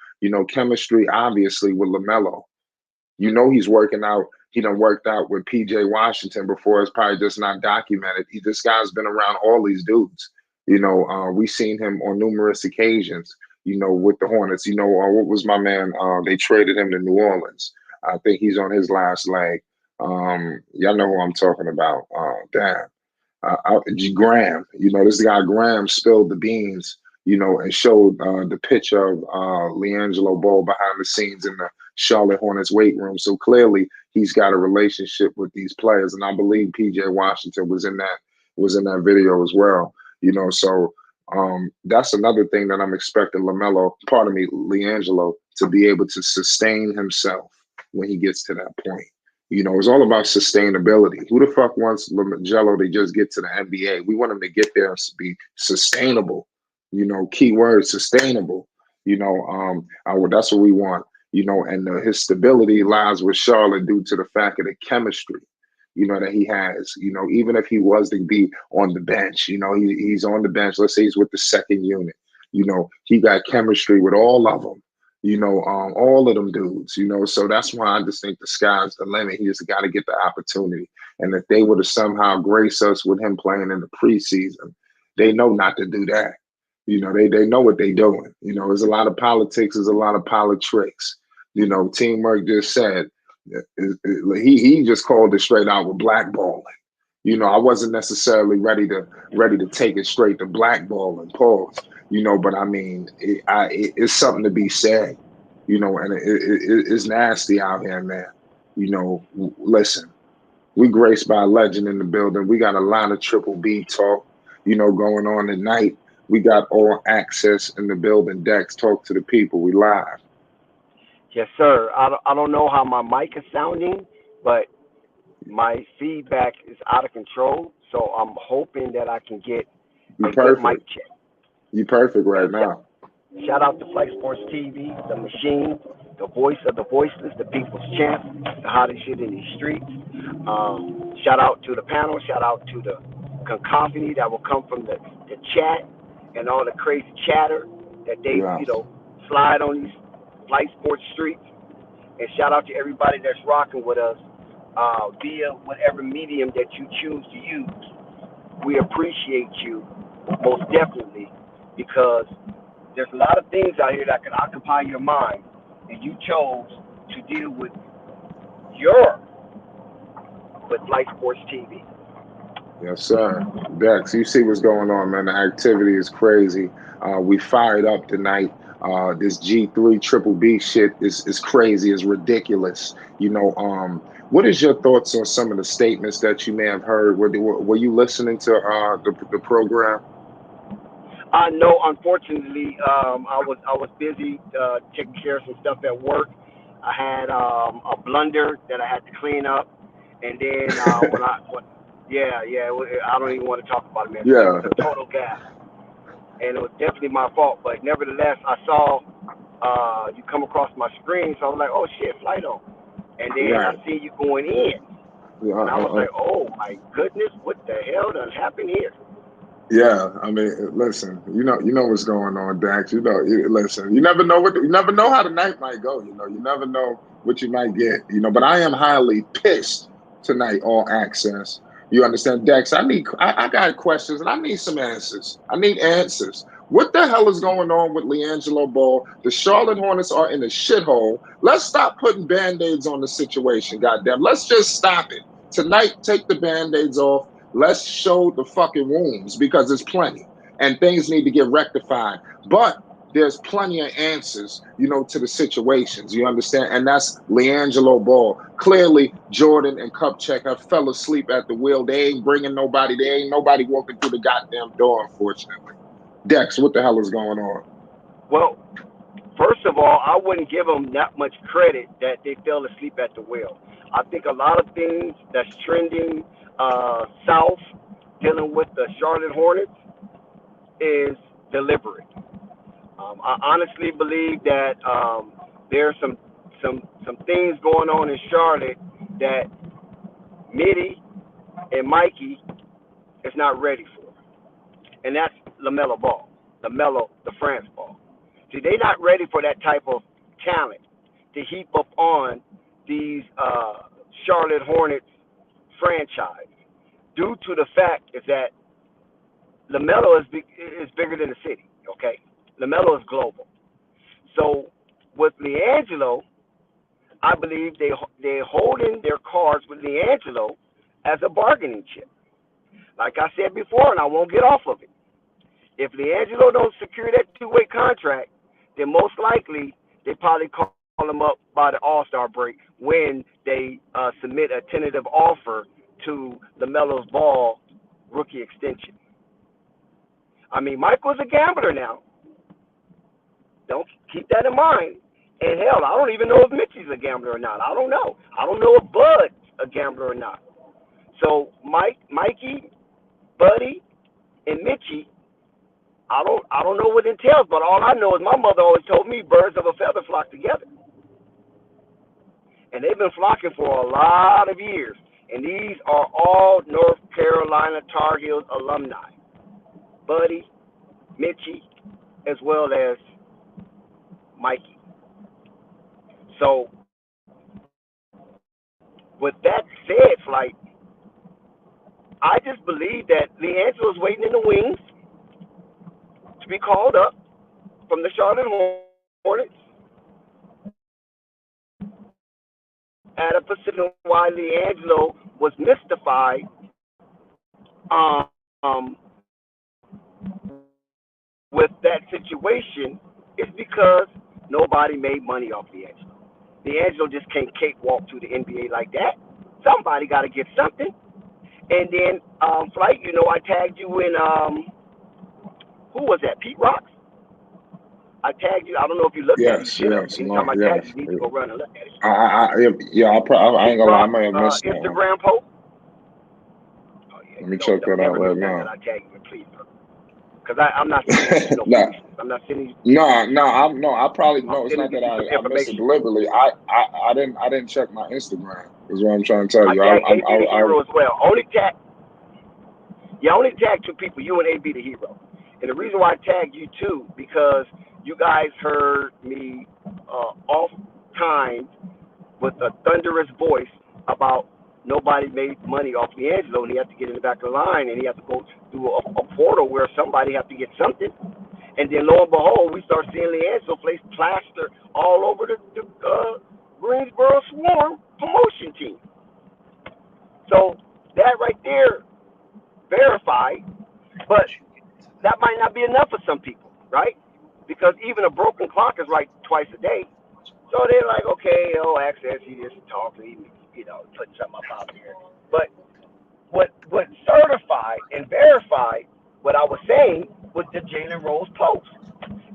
chemistry, obviously, with LaMelo. He's working out. He done worked out with PJ Washington before. It's probably just not documented. This guy's been around all these dudes. We've seen him on numerous occasions, with the Hornets. What was my man? They traded him to New Orleans. I think he's on his last leg. Y'all know who I'm talking about. Graham. This guy Graham spilled the beans, and showed the picture of Liangelo Ball behind the scenes in the Charlotte Hornets weight room. So clearly he's got a relationship with these players. And I believe PJ Washington was in that video as well. So that's another thing that I'm expecting Liangelo to be able to sustain himself when he gets to that point. It's all about sustainability. Who the fuck wants Jello to just get to the NBA? We want him to get there and be sustainable. Key word, sustainable. That's what we want. And his stability lies with Charlotte due to the fact of the chemistry. that he has. Even if he was to be on the bench, he's on the bench. Let's say he's with the second unit. He got chemistry with all of them. All of them dudes. So that's why I just think the sky's the limit. He just got to get the opportunity. And if they were to somehow grace us with him playing in the preseason, they know not to do that. They know what they're doing. There's a lot of politics. There's a lot of politics. Teamwork just said he just called it straight out with blackballing. I wasn't necessarily ready to take it straight to blackballing, pause. But I mean, it's something to be said. And it's nasty out here, man. Listen, we graced by a legend in the building. We got a lot of Triple B talk, going on tonight. We got all access in the building. Dex, talk to the people. We live. Yes, sir. I don't know how my mic is sounding, but my feedback is out of control. So I'm hoping that I can get a good mic check. You perfect right now. Shout out to Flight Sports TV, the machine, the voice of the voiceless, the people's champ, the hottest shit in these streets. Shout out to the panel. Shout out to the cacophony that will come from the chat and all the crazy chatter that they, slide on these Flight Sports streets. And shout out to everybody that's rocking with us via whatever medium that you choose to use. We appreciate you most definitely, because there's a lot of things out here that can occupy your mind, and you chose to deal with Flight Sports TV. Yes, sir. Dex, you see what's going on, man. The activity is crazy. We fired up tonight. This G3 Triple B shit is crazy, is ridiculous. What is your thoughts on some of the statements that you may have heard? Were you listening to the program? No, unfortunately, I was busy taking care of some stuff at work. I had a blunder that I had to clean up, and then I don't even want to talk about it, man. Yeah. It was a total gas, and it was definitely my fault. But nevertheless, I saw you come across my screen, so I was like, "Oh shit, flight on!" And then I see you going in, and I was like, "Oh my goodness, what the hell done happened here?" Yeah, I mean, listen, you know what's going on, Dax. Listen, you never know how the night might go. You never know what you might get. But I am highly pissed tonight. All access. You understand, Dex? I got questions and I need some answers. I need answers. What the hell is going on with Liangelo Ball? The Charlotte Hornets are in a shithole. Let's stop putting Band-Aids on the situation, goddamn. Let's just stop it. Tonight, take the Band-Aids off. Let's show the fucking wounds, because there's plenty. And things need to get rectified. But there's plenty of answers, to the situations. You understand? And that's Liangelo Ball. Clearly, Jordan and Kupchak have fell asleep at the wheel. They ain't bringing nobody. There ain't nobody walking through the goddamn door, unfortunately. Dex, what the hell is going on? Well, first of all, I wouldn't give them that much credit that they fell asleep at the wheel. I think a lot of things that's trending south, dealing with the Charlotte Hornets, is deliberate. I honestly believe that there's some things going on in Charlotte that Mitty and Mikey is not ready for, and that's LaMelo Ball, the France Ball. See, they're not ready for that type of talent to heap up on these Charlotte Hornets franchise, due to the fact is that LaMelo is bigger than the city. Okay, LaMelo is global. So with Liangelo, I believe they're holding their cards with Liangelo as a bargaining chip. Like I said before, and I won't get off of it. If Liangelo don't secure that two-way contract, then most likely they probably call him up by the All-Star break when they submit a tentative offer to LaMelo's Ball rookie extension. I mean, Michael's a gambler now. Don't keep that in mind. And hell, I don't even know if Mitchie's a gambler or not. I don't know. I don't know if Bud's a gambler or not. So Mikey, Buddy, and Mitchie, I don't know what it entails, but all I know is my mother always told me birds of a feather flock together. And they've been flocking for a lot of years. And these are all North Carolina Tar Heels alumni. Buddy, Mitchie, as well as Mikey. So, with that said, Flight, I just believe that Liangelo's waiting in the wings to be called up from the Charlotte Hornets at a position why Liangelo was mystified with that situation is because nobody made money off Liangelo. Liangelo just can't cakewalk to the NBA like that. Somebody got to get something. And then, Flight, I tagged you in, who was that, Pete Rocks? I tagged you. I don't know if you looked at it. Yes, You yes, Anytime I tag you, you need to go run and look at it. I ain't gonna lie, I may have missed that. Instagram post. Oh, yeah. Let me check that out right now. I tag you, please, because I'm not sending you Nah. I'm not sending you. I probably know. It's not that I missed it information. deliberately. I didn't check my Instagram. Is what I'm trying to tell you. I tagged AB the Hero as well. Only tagged two people, you and AB the Hero. And the reason why I tagged you too, because you guys heard me off time with a thunderous voice about nobody made money off Liangelo, and he had to get in the back of the line, and he had to go through a portal where somebody had to get something. And then lo and behold, we start seeing Liangelo place plaster all over the Greensboro Swarm promotion team. So that right there verified, but that might not be enough for some people, right? Because even a broken clock is right twice a day. So they're like, okay, Access, he just talking, putting something up out there. But what certified and verified what I was saying was the Jalen Rose post.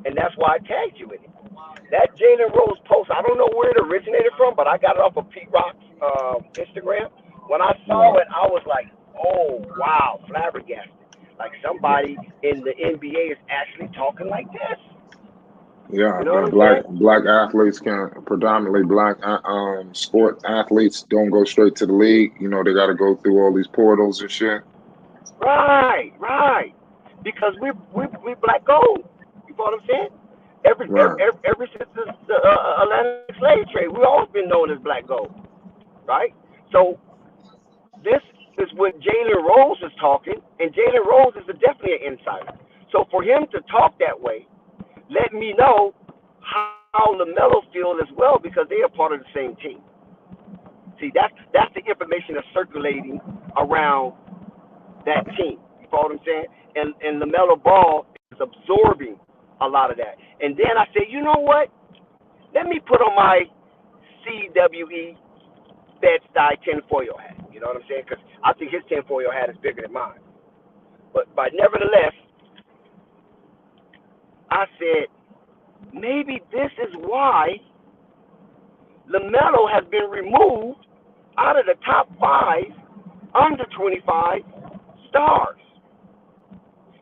And that's why I tagged you in it. That Jalen Rose post, I don't know where it originated from, but I got it off of Pete Rock's Instagram. When I saw it, I was like, oh, wow, flabbergasted. Like somebody in the NBA is actually talking like this. Yeah, You know black athletes predominantly black sport athletes don't go straight to the league. They got to go through all these portals and shit. Right. Because we black gold. You know what I'm saying? Ever since the Atlantic slave trade, we've always been known as black gold, right? So this is what Jalen Rose is talking, and Jalen Rose is definitely an insider. So for him to talk that way, let me know how LaMelo feels as well, because they are part of the same team. See, that's the information that's circulating around that team. You follow what I'm saying? And LaMelo Ball is absorbing a lot of that. And then I say, you know what? Let me put on my CWE Bed-Stuy tinfoil hat. You know what I'm saying? Because I think his tinfoil hat is bigger than mine. But nevertheless, I said, maybe this is why LaMelo has been removed out of the top 5 under 25 stars.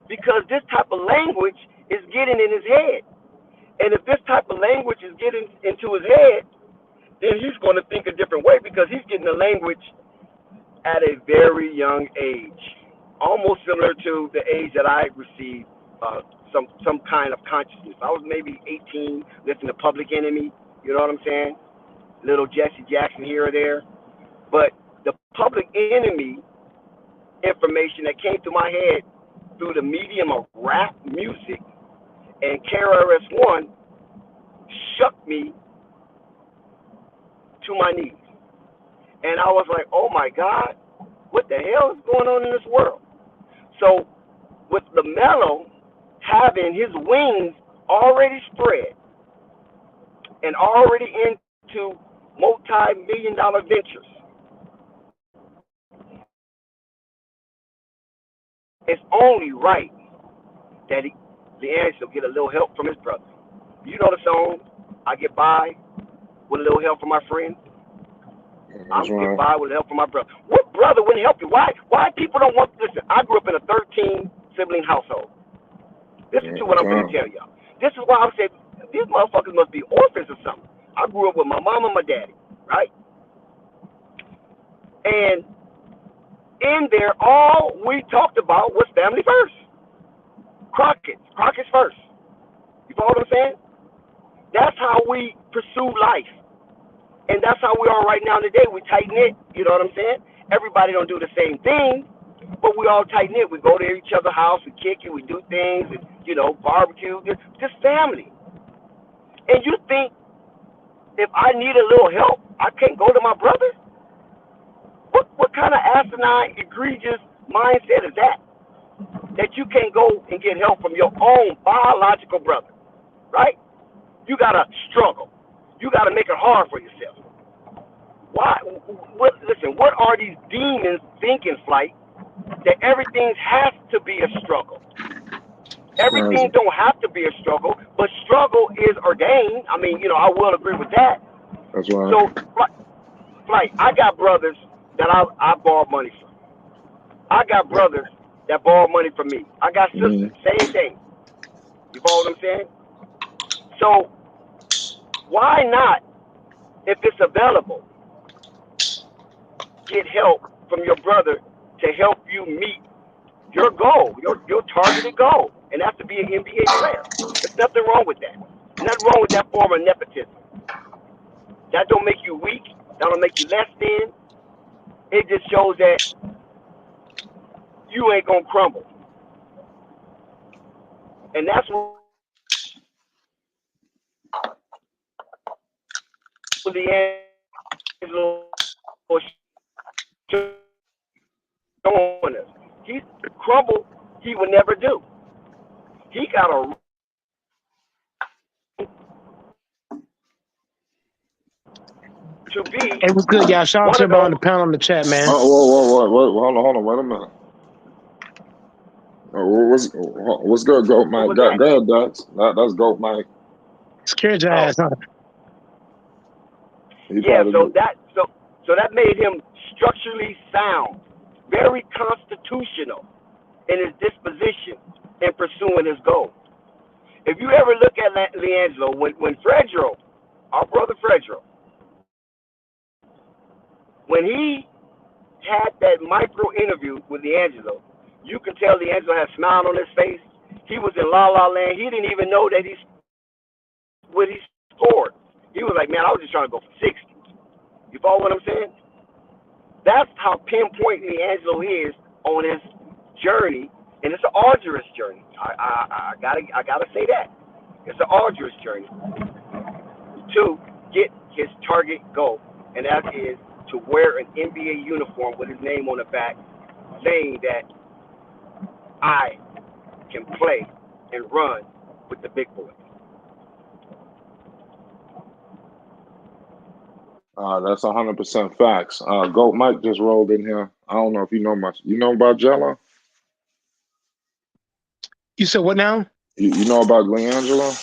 Because this type of language is getting in his head. And if this type of language is getting into his head, then he's going to think a different way, because he's getting the language at a very young age. Almost similar to the age that I received some kind of consciousness. I was maybe 18, listening to Public Enemy, you know what I'm saying? Little Jesse Jackson here or there. But the Public Enemy information that came through my head through the medium of rap music and KRS-One shook me to my knees. And I was like, oh my God, what the hell is going on in this world? So with LaMelo having his wings already spread and already into multi-million-dollar ventures, it's only right that Liangelo get a little help from his brother. You know the song, I Get By with a little help from my friends. I'm going to get by with help from my brother. What brother wouldn't help you? Why people don't want to listen? I grew up in a 13-sibling household. Listen to what I'm going to tell y'all. This is why I said these motherfuckers must be orphans or something. I grew up with my mom and my daddy, right? And in there, all we talked about was family first. Crockett's first. You follow what I'm saying? That's how we pursue life. And that's how we are right now today. We tight knit, you know what I'm saying? Everybody don't do the same thing, but we all tight knit. We go to each other's house, we kick it, we do things, and, barbecue, just family. And you think if I need a little help, I can't go to my brother? What kind of asinine, egregious mindset is that? That you can't go and get help from your own biological brother, right? You gotta struggle. You gotta make it hard for yourself. Why? Listen, what are these demons thinking, Flight? That everything has to be a struggle. Everything don't have to be a struggle, but struggle is ordained. I mean, I will agree with that. That's right. So, Flight, I got brothers that I borrow money from. I got brothers that borrow money from me. I got sisters, same thing. You follow what I'm saying? So, why not, if it's available, get help from your brother to help you meet your goal, your targeted goal, and that's to be an NBA player. There's nothing wrong with that. Nothing wrong with that form of nepotism. That don't make you weak. That don't make you less than. It just shows that you ain't gonna crumble. And that's what Liangelo was showing us. He's the crumble he would never do. He got a to be. Hey, what's good, y'all? Shout out to everybody on the panel in the chat, man. Whoa, hold on, wait a minute. What's good, Goat Mike? Go ahead, that's Goat Mike. Scared your ass, huh? Yeah, so that made him structurally sound, very constitutional in his disposition in pursuing his goal. If you ever look at Liangelo, when Fredro, our brother Fredro, when he had that micro interview with Liangelo, you can tell Liangelo had a smile on his face. He was in La La Land. He didn't even know that he scored. He was like, man, I was just trying to go for 60. You follow what I'm saying? That's how pinpoint Liangelo is on his journey, and it's an arduous journey. I gotta say that. It's an arduous journey to get his target goal, and that is to wear an NBA uniform with his name on the back, saying that I can play and run with the big boys. That's 100% facts. Goat Mike just rolled in here. I don't know if you know much. You know about Jello? You said what now? You know about Liangelo?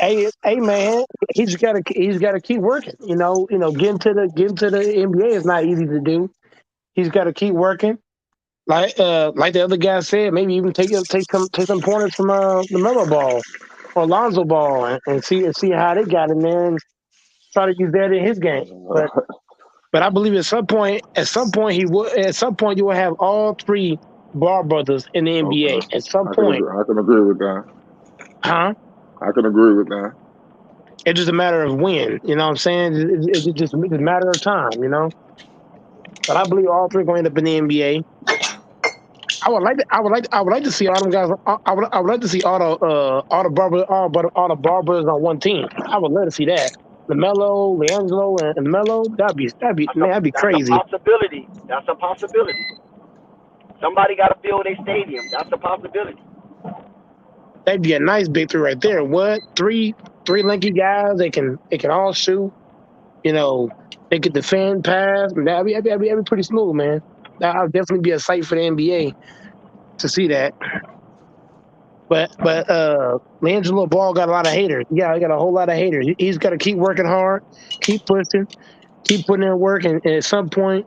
Hey, man, he's gotta keep working. Getting to the NBA is not easy to do. He's got to keep working. Like the other guy said, maybe even take some pointers from Liangelo Ball or Lonzo Ball and see how they got in there and try to use that in his game. But I believe at some point you will have all three Ball brothers in the NBA. Okay. At some point, I can agree with that. Huh? I can agree with that. It's just a matter of when. You know what I'm saying? It's just a matter of time. But I believe all three are going to end up in the NBA. I would like to see all them guys. I would like to see all the Ball brothers on one team. I would love to see that. LaMelo, Liangelo, and Melo. That'd be crazy. That's a possibility. Somebody got to fill their stadium. That's a possibility. That'd be a nice big three right there. What? Three lanky guys. They can all shoot. They could defend, pass. That'd be pretty smooth, man. That would definitely be a sight for the NBA to see that. But Liangelo Ball got a lot of haters. Yeah, he got a whole lot of haters. He's got to keep working hard, keep pushing, keep putting in work, and at some point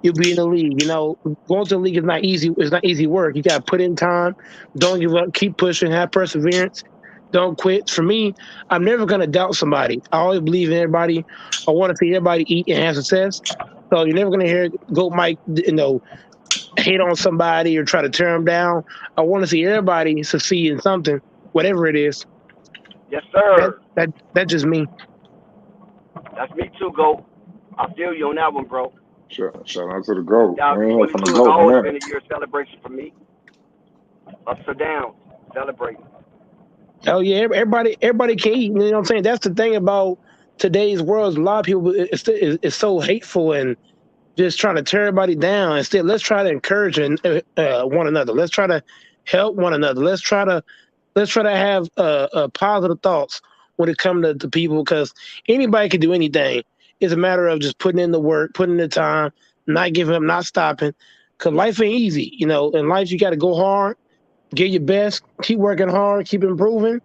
you'll be in the league. Going to the league is not easy. It's not easy work. You got to put in time. Don't give up. Keep pushing. Have perseverance. Don't quit. For me, I'm never going to doubt somebody. I always believe in everybody. I want to see everybody eat and have success. So you're never gonna hear Goat Mike, hate on somebody or try to tear them down. I want to see everybody succeed in something, whatever it is. Yes, That sir. that that's just me. That's me too, Go. I feel you on that one, bro. Shout out to the GOAT. We ain't heard from the 2022 has GOAT in a always been minute. a year of celebration for me. Ups or downs, celebrating. Oh yeah, everybody can eat. You know what I'm saying? That's the thing about today's world. A lot of people is so hateful and just trying to tear everybody down. Instead, let's try to encourage one another. Let's try to help one another. Let's try to have positive thoughts when it comes to people, because anybody can do anything. It's a matter of just putting in the work, putting in the time, not giving up, not stopping. Because life ain't easy. In life you got to go hard, give your best, keep working hard, keep improving,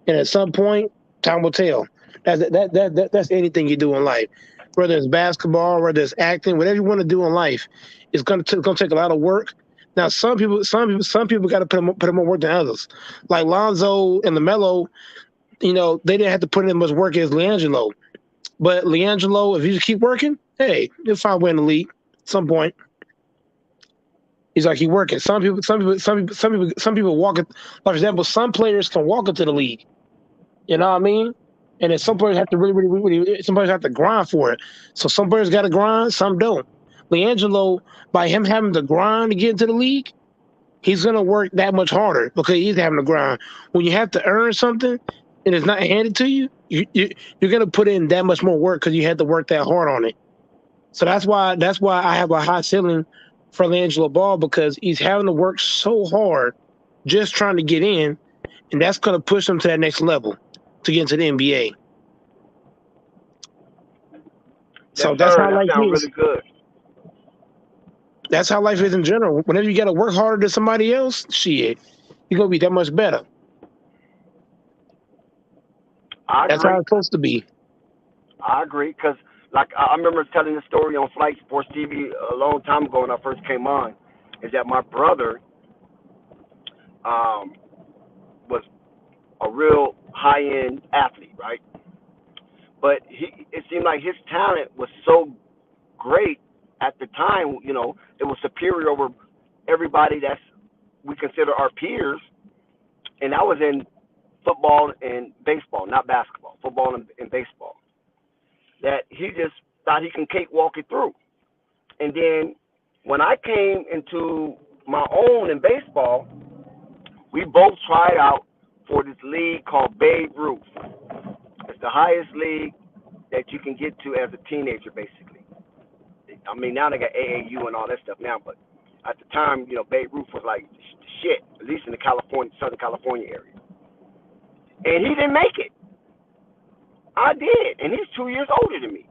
and at some point, time will tell. That's anything you do in life, whether it's basketball, whether it's acting, whatever you want to do in life. It's gonna take a lot of work. Now, some people got to put in more work than others. Like Lonzo and LaMelo, they didn't have to put in as much work as Liangelo. But Liangelo, if you just keep working, hey, you'll find a way in the league at some point. He's like, keep working. Some people walk it. For example, some players can walk into the league. You know what I mean? And then some players have to some players have to grind for it. So some players got to grind, some don't. Liangelo, by him having to grind to get into the league, he's going to work that much harder because he's having to grind. When you have to earn something and it's not handed to you, you're going to put in that much more work because you had to work that hard on it. So that's why I have a high ceiling for Liangelo Ball, because he's having to work so hard just trying to get in, and that's going to push him to that next level to get into the NBA. Yes, So that's sir. how That life sounds is. really good. That's how life is in general. Whenever you got to work harder than somebody else, shit, you're gonna be that much better. I That's how agree. it's supposed to be. I agree. Because, like, I remember telling the story on Flight Sports TV a long time ago when I first came on, is that my brother um, was a real high-end athlete, right? But it seemed like his talent was so great at the time. It was superior over everybody we consider our peers, and that was in football and baseball, not basketball, football and baseball. That he just thought he can cakewalk it through. And then when I came into my own in baseball, we both tried out for this league called Babe Ruth. It's the highest league that you can get to as a teenager, basically. I mean, now they got AAU and all that stuff now, but at the time, Babe Ruth was like shit, at least in the Southern California area. And he didn't make it. I did, and he's 2 years older than me.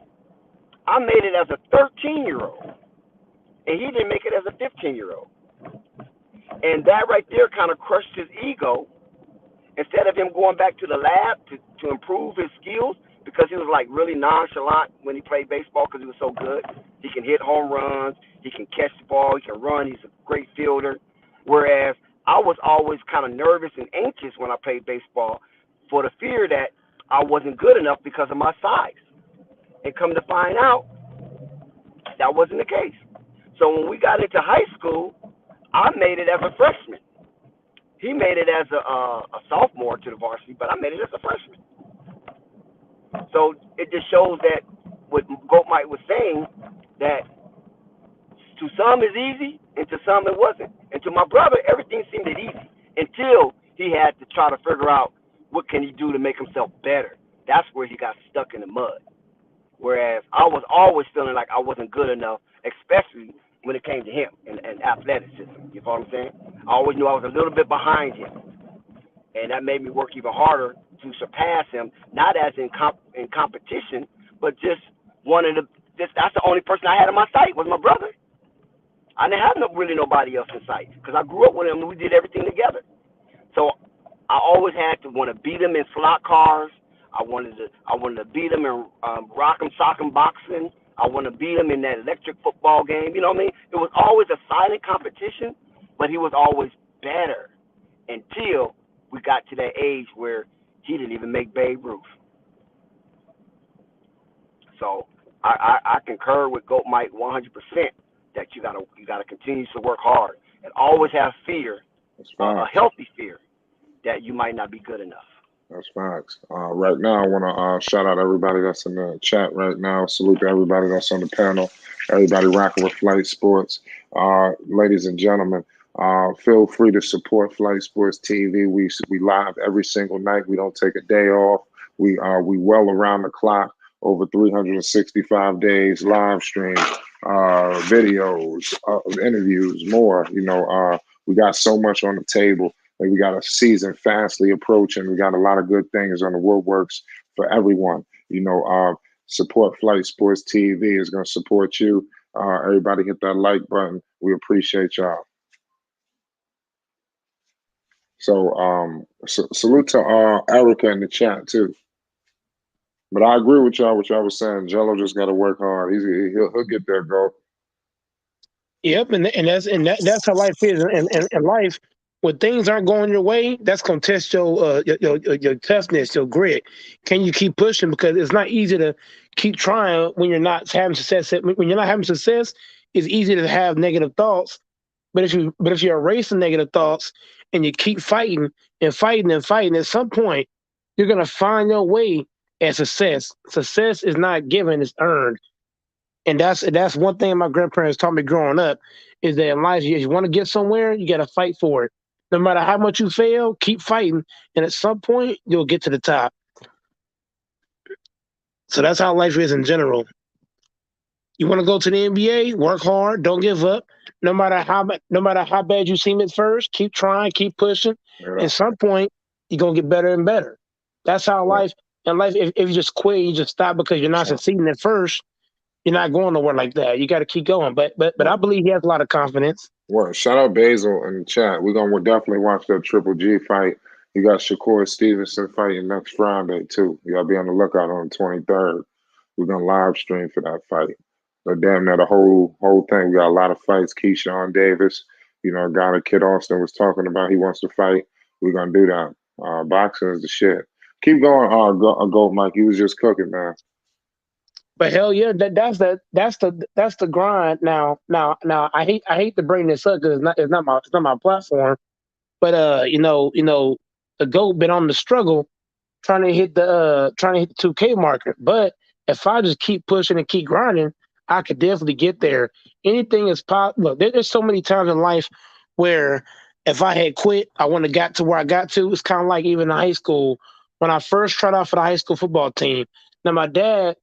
I made it as a 13-year-old, and he didn't make it as a 15-year-old. And that right there kind of crushed his ego. Instead of him going back to the lab to improve his skills, because he was like really nonchalant when he played baseball because he was so good. He can hit home runs, he can catch the ball, he can run, he's a great fielder. Whereas I was always kind of nervous and anxious when I played baseball for the fear that I wasn't good enough because of my size. And come to find out, that wasn't the case. So when we got into high school, I made it as a freshman. He made it as a sophomore to the varsity, but I made it as a freshman. So it just shows that what Goat Mike was saying, that to some it's easy and to some it wasn't. And to my brother, everything seemed easy until he had to try to figure out what can he do to make himself better. That's where he got stuck in the mud. Whereas I was always feeling like I wasn't good enough, especially when it came to him and athleticism. You know what I'm saying? I always knew I was a little bit behind him. And that made me work even harder to surpass him, not as in competition, but just that's the only person I had in my sight was my brother. I didn't have really nobody else in sight because I grew up with him and we did everything together. So I always had to want to beat him in slot cars. I wanted to beat him in rock'em sock'em boxing. I want to beat him in that electric football game. You know what I mean? It was always a silent competition, but he was always better until we got to that age where he didn't even make Babe Ruth. So I concur with Goat Mike 100% that you gotta continue to work hard and always have fear, That's a facts. healthy fear that you might not be good enough. That's facts. Right now, I want to shout out everybody that's in the chat right now. Salute to everybody that's on the panel. Everybody rocking with Flight Sports. Ladies and gentlemen, feel free to support Flight Sports TV. We live every single night. We don't take a day off. We well around the clock, over 365 days, live stream, videos, interviews, more. We got so much on the table. Like we got a season fastly approaching. We got a lot of good things on the woodworks for everyone. Support Flight Sports TV is going to support you. Everybody hit that like button. We appreciate y'all. So salute to Erica in the chat too. But I agree with y'all. What y'all was saying. Jello just got to work hard. He'll get there, bro. Yep, and that's how life is. And life, when things aren't going your way, that's gonna test your toughness, your grit. Can you keep pushing? Because it's not easy to keep trying when you're not having success. When you're not having success, it's easy to have negative thoughts. But if you erase the negative thoughts and you keep fighting and fighting and fighting, at some point you're gonna find your way at success. Success is not given; it's earned. And that's one thing my grandparents taught me growing up is that in life, if you want to get somewhere, you got to fight for it. No matter how much you fail, keep fighting, and at some point you'll get to the top. So that's how life is in general. You want to go to the NBA, work hard, don't give up. No matter how bad you seem at first, keep trying, keep pushing. Yeah, At some point, you're gonna get better and better. That's how yeah. life. And life, if you just quit, you just stop because you're not Sure. succeeding at first. You're not going nowhere like that. You got to keep going. But I Well, believe he has a lot of confidence. well, shout out Basil in the chat. We'll definitely watch that Triple G fight. You got Shakur Stevenson fighting next Friday too. You gotta be on the lookout on the 23rd. We're gonna live stream for that fight. But damn near the whole thing. We got a lot of fights. Keyshawn Davis, a guy that Kid Austin was talking about. He wants to fight. We're gonna do that. Boxing is the shit. Keep going. Go, Mike. You was just cooking, man. But hell yeah, that's the grind. Now I hate to bring this up because it's not my platform. But the goat been on the struggle trying to hit the 2K marker. But if I just keep pushing and keep grinding, I could definitely get there. Anything is possible. Look, there's so many times in life where if I had quit, I wouldn't have got to where I got to. It's kind of like even in high school when I first tried out for the high school football team. Now my dad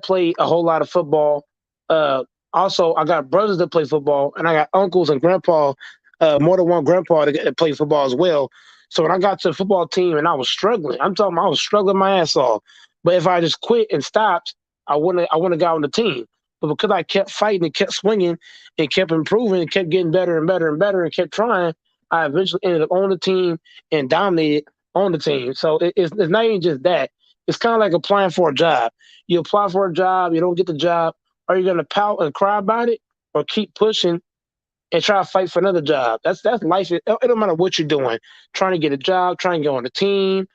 played a whole lot of football. Uh, Also, I got brothers that play football, and I got uncles and grandpa, more than one grandpa that play football as well. So when I got to the football team and I was struggling, I'm talking, I was struggling my ass off. But if I just quit and stopped, I wouldn't have got on the team. But because I kept fighting and kept swinging and kept improving and kept getting better and better and better and kept trying, I eventually ended up on the team and dominated on the team. So it's not even just that. It's kind of like applying for a job. You apply for a job, you don't get the job. Are you going to pout and cry about it, or keep pushing and try to fight for another job? That's life. It don't matter what you're doing. Trying to get a job, trying to get on the team.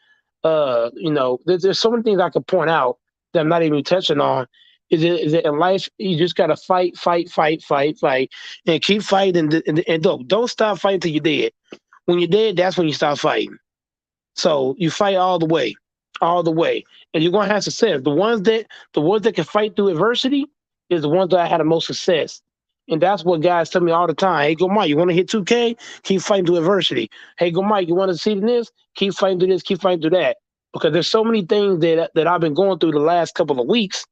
There's so many things I could point out that I'm not even touching on. Is it in life? You just got to fight, fight, fight, fight, fight, and keep fighting. And don't stop fighting till you're dead. When you're dead, that's when you stop fighting. So you fight all the way, and you're gonna have success. The ones that can fight through adversity is the ones that had the most success. And that's what guys tell me all the time. Hey, go Mike, you want to hit 2K? Keep fighting through adversity. Hey, go Mike, you want to see this? Keep fighting through this. Keep fighting through that. Because there's so many things that I've been going through the last couple of weeks,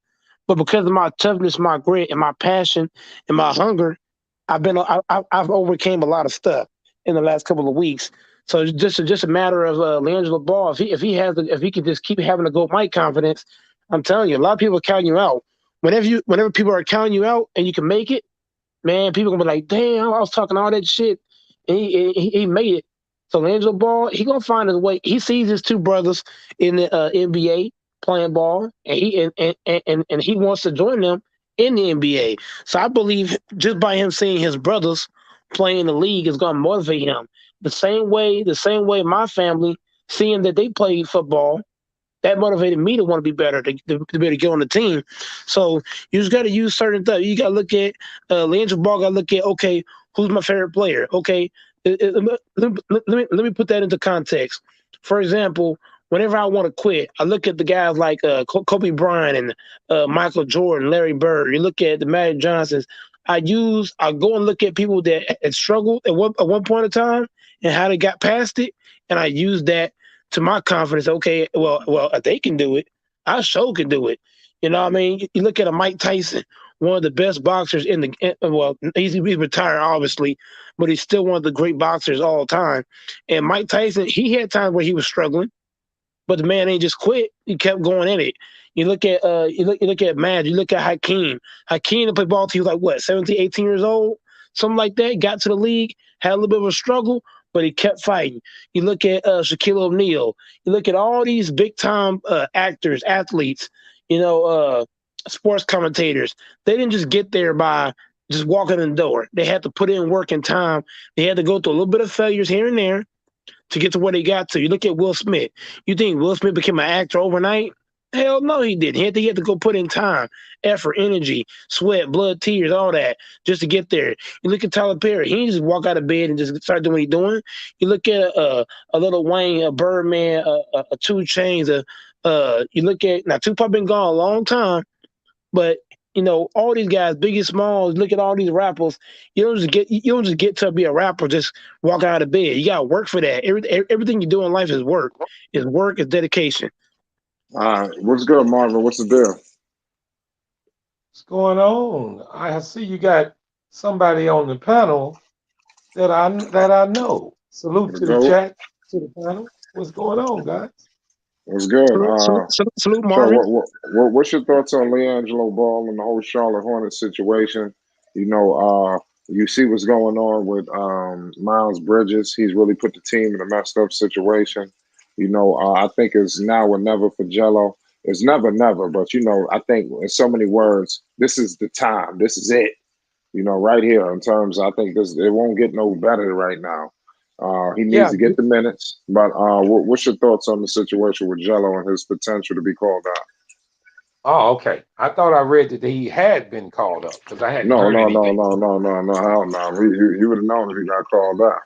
but because of my toughness, my grit, and my passion and my hunger, I've overcame a lot of stuff in the last couple of weeks. So it's just a matter of Liangelo Ball. If he can just keep having the go Mike confidence, I'm telling you, a lot of people are counting you out. Whenever people are counting you out and you can make it, man, people gonna be like, damn, I was talking all that shit, and he made it. So Angelo Ball, he gonna find his way. He sees his two brothers in the NBA playing ball, and he wants to join them in the NBA. So I believe just by him seeing his brothers playing in the league is gonna motivate him. The same way my family seeing that they play football that motivated me to want to be better, to be able to get on the team. So you just got to use certain stuff. You got to look at Liangelo Ball. Got to look at, okay, who's my favorite player? Okay, let me put that into context. For example, whenever I want to quit, I look at the guys like Kobe Bryant and Michael Jordan, Larry Bird. You look at the Magic Johnsons. I go and look at people that had struggled at one point in time and how they got past it, and I use that to my confidence. Okay, well, if they can do it, I sure can do it. You know what I mean? You look at a Mike Tyson, one of the best boxers well, he's retired obviously, but he's still one of the great boxers all time. And Mike Tyson, he had times where he was struggling, but the man ain't just quit. He kept going in it. You look at you look at Mad, you look at Hakeem. Hakeem played ball till he was like what, 17, 18 years old? Something like that. Got to the league, had a little bit of a struggle, but he kept fighting. You look at Shaquille O'Neal. You look at all these big time actors, athletes, you know, sports commentators. They didn't just get there by just walking in the door. They had to put in work and time. They had to go through a little bit of failures here and there to get to where they got to. You look at Will Smith. You think Will Smith became an actor overnight? Hell no, he didn't. He had to go put in time, effort, energy, sweat, blood, tears, all that just to get there. You look at Tyler Perry. He didn't just walk out of bed and just start doing what he's doing. You look at a Little Wayne, a Birdman, a 2 Chainz. You look at now Tupac been gone a long time, but you know all these guys, big and small. Look at all these rappers. You don't just get to be a rapper just walk out of bed. You gotta work for that. Everything you do in life is work. Is work. Is dedication. All right, what's good, Marvin? What's the deal? What's going on? I see you got somebody on the panel that I know. Salute to the Go. chat, to the panel. What's going on, guys? What's good? Salute, So, Marvin. what's your thoughts on Liangelo Ball and the whole Charlotte Hornets situation? You know, you see what's going on with Miles Bridges. He's really put the team in a messed up situation. You know, I think it's now or never for Jello. It's never, never. But, you know, I think in so many words, this is the time. This is it. You know, right here in terms, I think it won't get no better right now. He needs Yeah. to get the minutes. But what's your thoughts on the situation with Jello and his potential to be called out? Oh, okay. I thought I read that he had been called up because I hadn't heard anything. No. Hell no. He would have known if he got called out.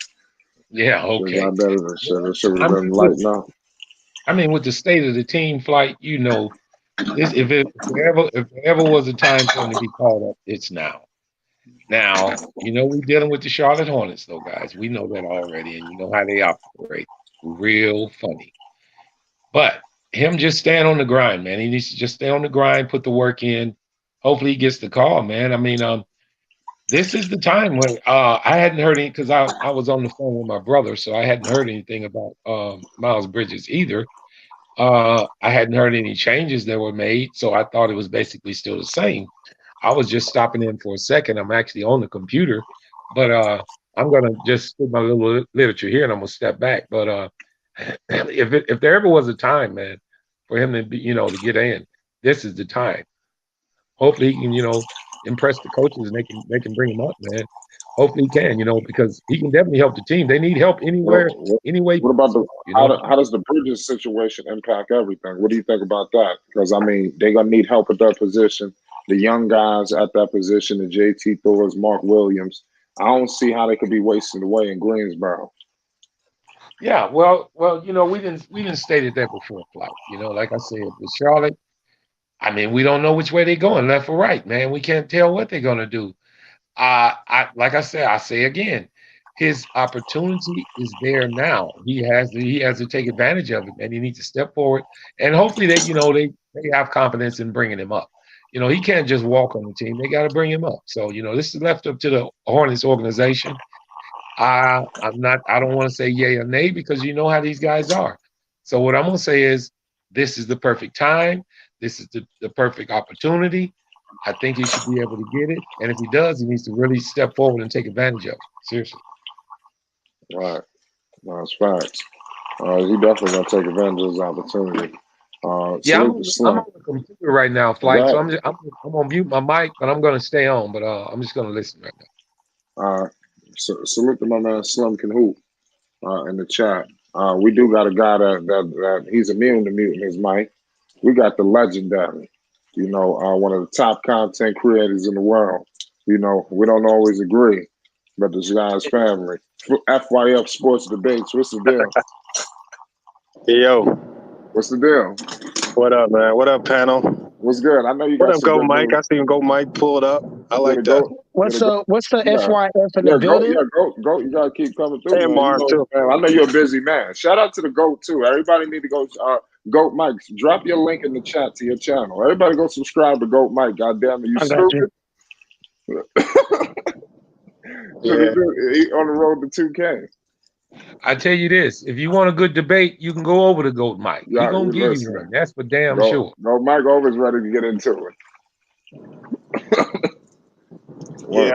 Yeah, okay. It should have been light now. I mean, with the state of the team flight, you know, if there ever was a time for him to be called up, it's now. Now, you know, we're dealing with the Charlotte Hornets, though, guys. We know that already, and you know how they operate. Real funny. But him just staying on the grind, man. He needs to just stay on the grind, put the work in. Hopefully he gets the call, man. I mean, this is the time when I hadn't heard any because I was on the phone with my brother, so I hadn't heard anything about Miles Bridges either. I hadn't heard any changes that were made, so I thought it was basically still the same. I was just stopping in for a second. I'm actually on the computer, but I'm gonna just put my little literature here and I'm gonna step back. But if there ever was a time, man, for him to be, you know, to get in, this is the time. Hopefully he can, you know, impress the coaches and they can bring him up, man. Hopefully he can, you know, because he can definitely help the team. They need help anywhere, anyway. What about you know? how does the Bridges situation impact everything? What do you think about that? Because I mean, they're gonna need help at that position. The young guys at that position, the JT Thors, Mark Williams. I don't see how they could be wasting away in Greensboro. Yeah, well, you know, we didn't stated that before, Flight. You know, like I said, with Charlotte, I mean, we don't know which way they're going, left or right, man. We can't tell what they're gonna do. Like I said, I say again, his opportunity is there now. He has to take advantage of it, and he needs to step forward. And hopefully they, you know, they have confidence in bringing him up. You know, he can't just walk on the team. They got to bring him up. So, you know, this is left up to the Hornets organization. I don't want to say yay or nay because you know how these guys are. So what I'm gonna say is this is the perfect time. This is the perfect opportunity. I think he should be able to get it. And if he does, he needs to really step forward and take advantage of it. Seriously. Right. No, it's facts. He definitely gonna take advantage of his opportunity. Yeah, I'm on the computer right now, Flight. So I'm gonna mute my mic, but I'm gonna stay on. But I'm just gonna listen right now. So salute to my man Slim Can Hoop in the chat. We do got a guy that he's immune to muting his mic. We got the legendary, one of the top content creators in the world. We don't always agree, but this guy's family. FYF Sports Debates. What's the deal? Yo, What's the deal? what up, man? What up, panel? What's good? I know you What got up, some Go good Mike? news. I seen Go Mike pulled up. I like that. What's the Yeah. FYF in the building? Go. You gotta keep coming through, And man. Marv, too. Man. I know you're a busy man. Shout out to the GOAT too. Everybody need to go. GOAT Mike, drop your link in the chat to your channel. Everybody go subscribe to GOAT Mike. God damn it, you I got stupid. Yeah. He on the road to 2K. I tell you this: if you want a good debate, you can go over to Goat Mike. He's Yeah, gonna give listen. you one. That's for damn GOAT sure. Mike always ready to get into it. Yeah.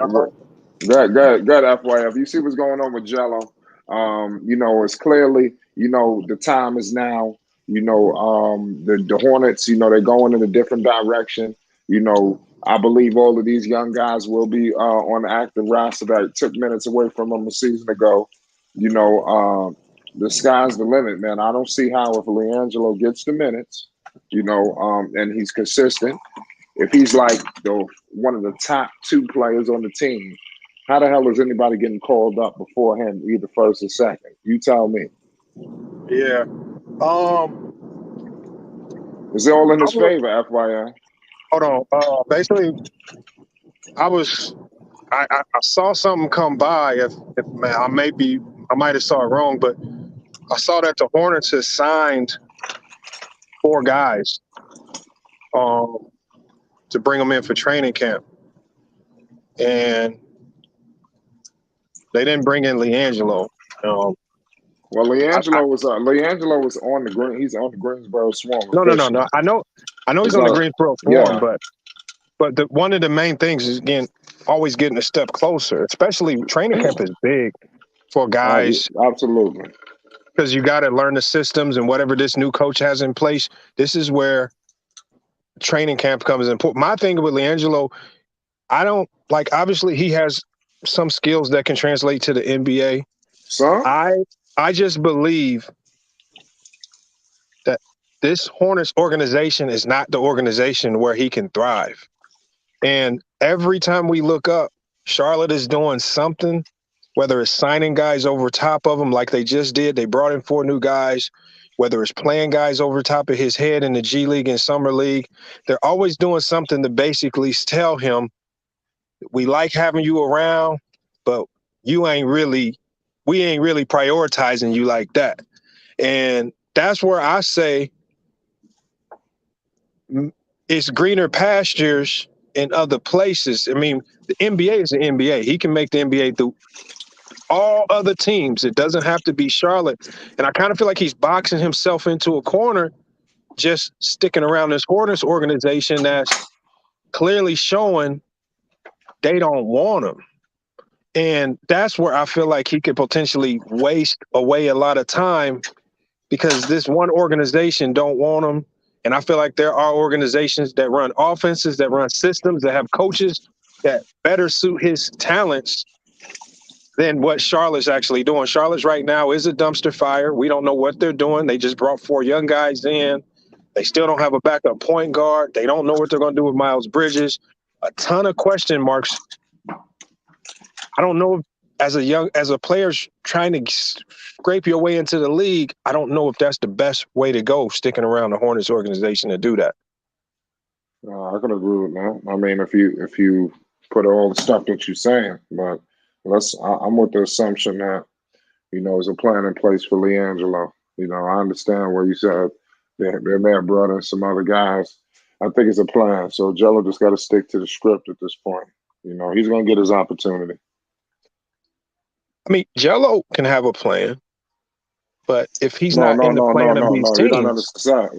Good, FYF. You see what's going on with Jello. It's clearly, the time is now. The Hornets, they're going in a different direction. I believe all of these young guys will be on the active roster that took minutes away from them a season ago. The sky's the limit, man. I don't see how if Liangelo gets the minutes, and he's consistent, if he's like one of the top 2 players on the team, how the hell is anybody getting called up before him, either first or second? You tell me. Yeah. Is it all in his favor, FYI? Hold on. Basically, I saw something come by. If man, I might have saw it wrong, but I saw that the Hornets has signed 4 guys to bring them in for training camp, and they didn't bring in Liangelo. Well, Liangelo was on the green. He's on the Greensboro Swarm. No. I know he's on the Greensboro Swarm, yeah. but one of the main things is always getting a step closer. Especially training camp is big for guys. Absolutely. Because you got to learn the systems and whatever this new coach has in place. This is where training camp comes in. My thing with Liangelo, I don't like. Obviously, he has some skills that can translate to the NBA. So I just believe that this Hornets organization is not the organization where he can thrive. And every time we look up, Charlotte is doing something, whether it's signing guys over top of him like they just did. They brought in 4 new guys, whether it's playing guys over top of his head in the G League and Summer League. They're always doing something to basically tell him, we like having you around, but we ain't really prioritizing you like that. And that's where I say it's greener pastures in other places. I mean, the NBA is the NBA. He can make the NBA through all other teams. It doesn't have to be Charlotte. And I kind of feel like he's boxing himself into a corner, just sticking around this Hornets organization that's clearly showing they don't want him. And that's where I feel like he could potentially waste away a lot of time because this one organization don't want him. And I feel like there are organizations that run offenses, that run systems, that have coaches that better suit his talents than what Charlotte's actually doing. Charlotte's right now is a dumpster fire. We don't know what they're doing. They just brought 4 young guys in. They still don't have a backup point guard. They don't know what they're going to do with Miles Bridges. A ton of question marks. I don't know if as a player trying to scrape your way into the league, I don't know if that's the best way to go, sticking around the Hornets organization to do that. I can agree with that. I mean, if you put all the stuff that you're saying, but I'm with the assumption that, there's a plan in place for Liangelo. I understand where you said they may have brought in some other guys. I think it's a plan. So Jello just got to stick to the script at this point. He's going to get his opportunity. I mean, Jello can have a plan, but if he's not in the plan of these teams, you don't understand.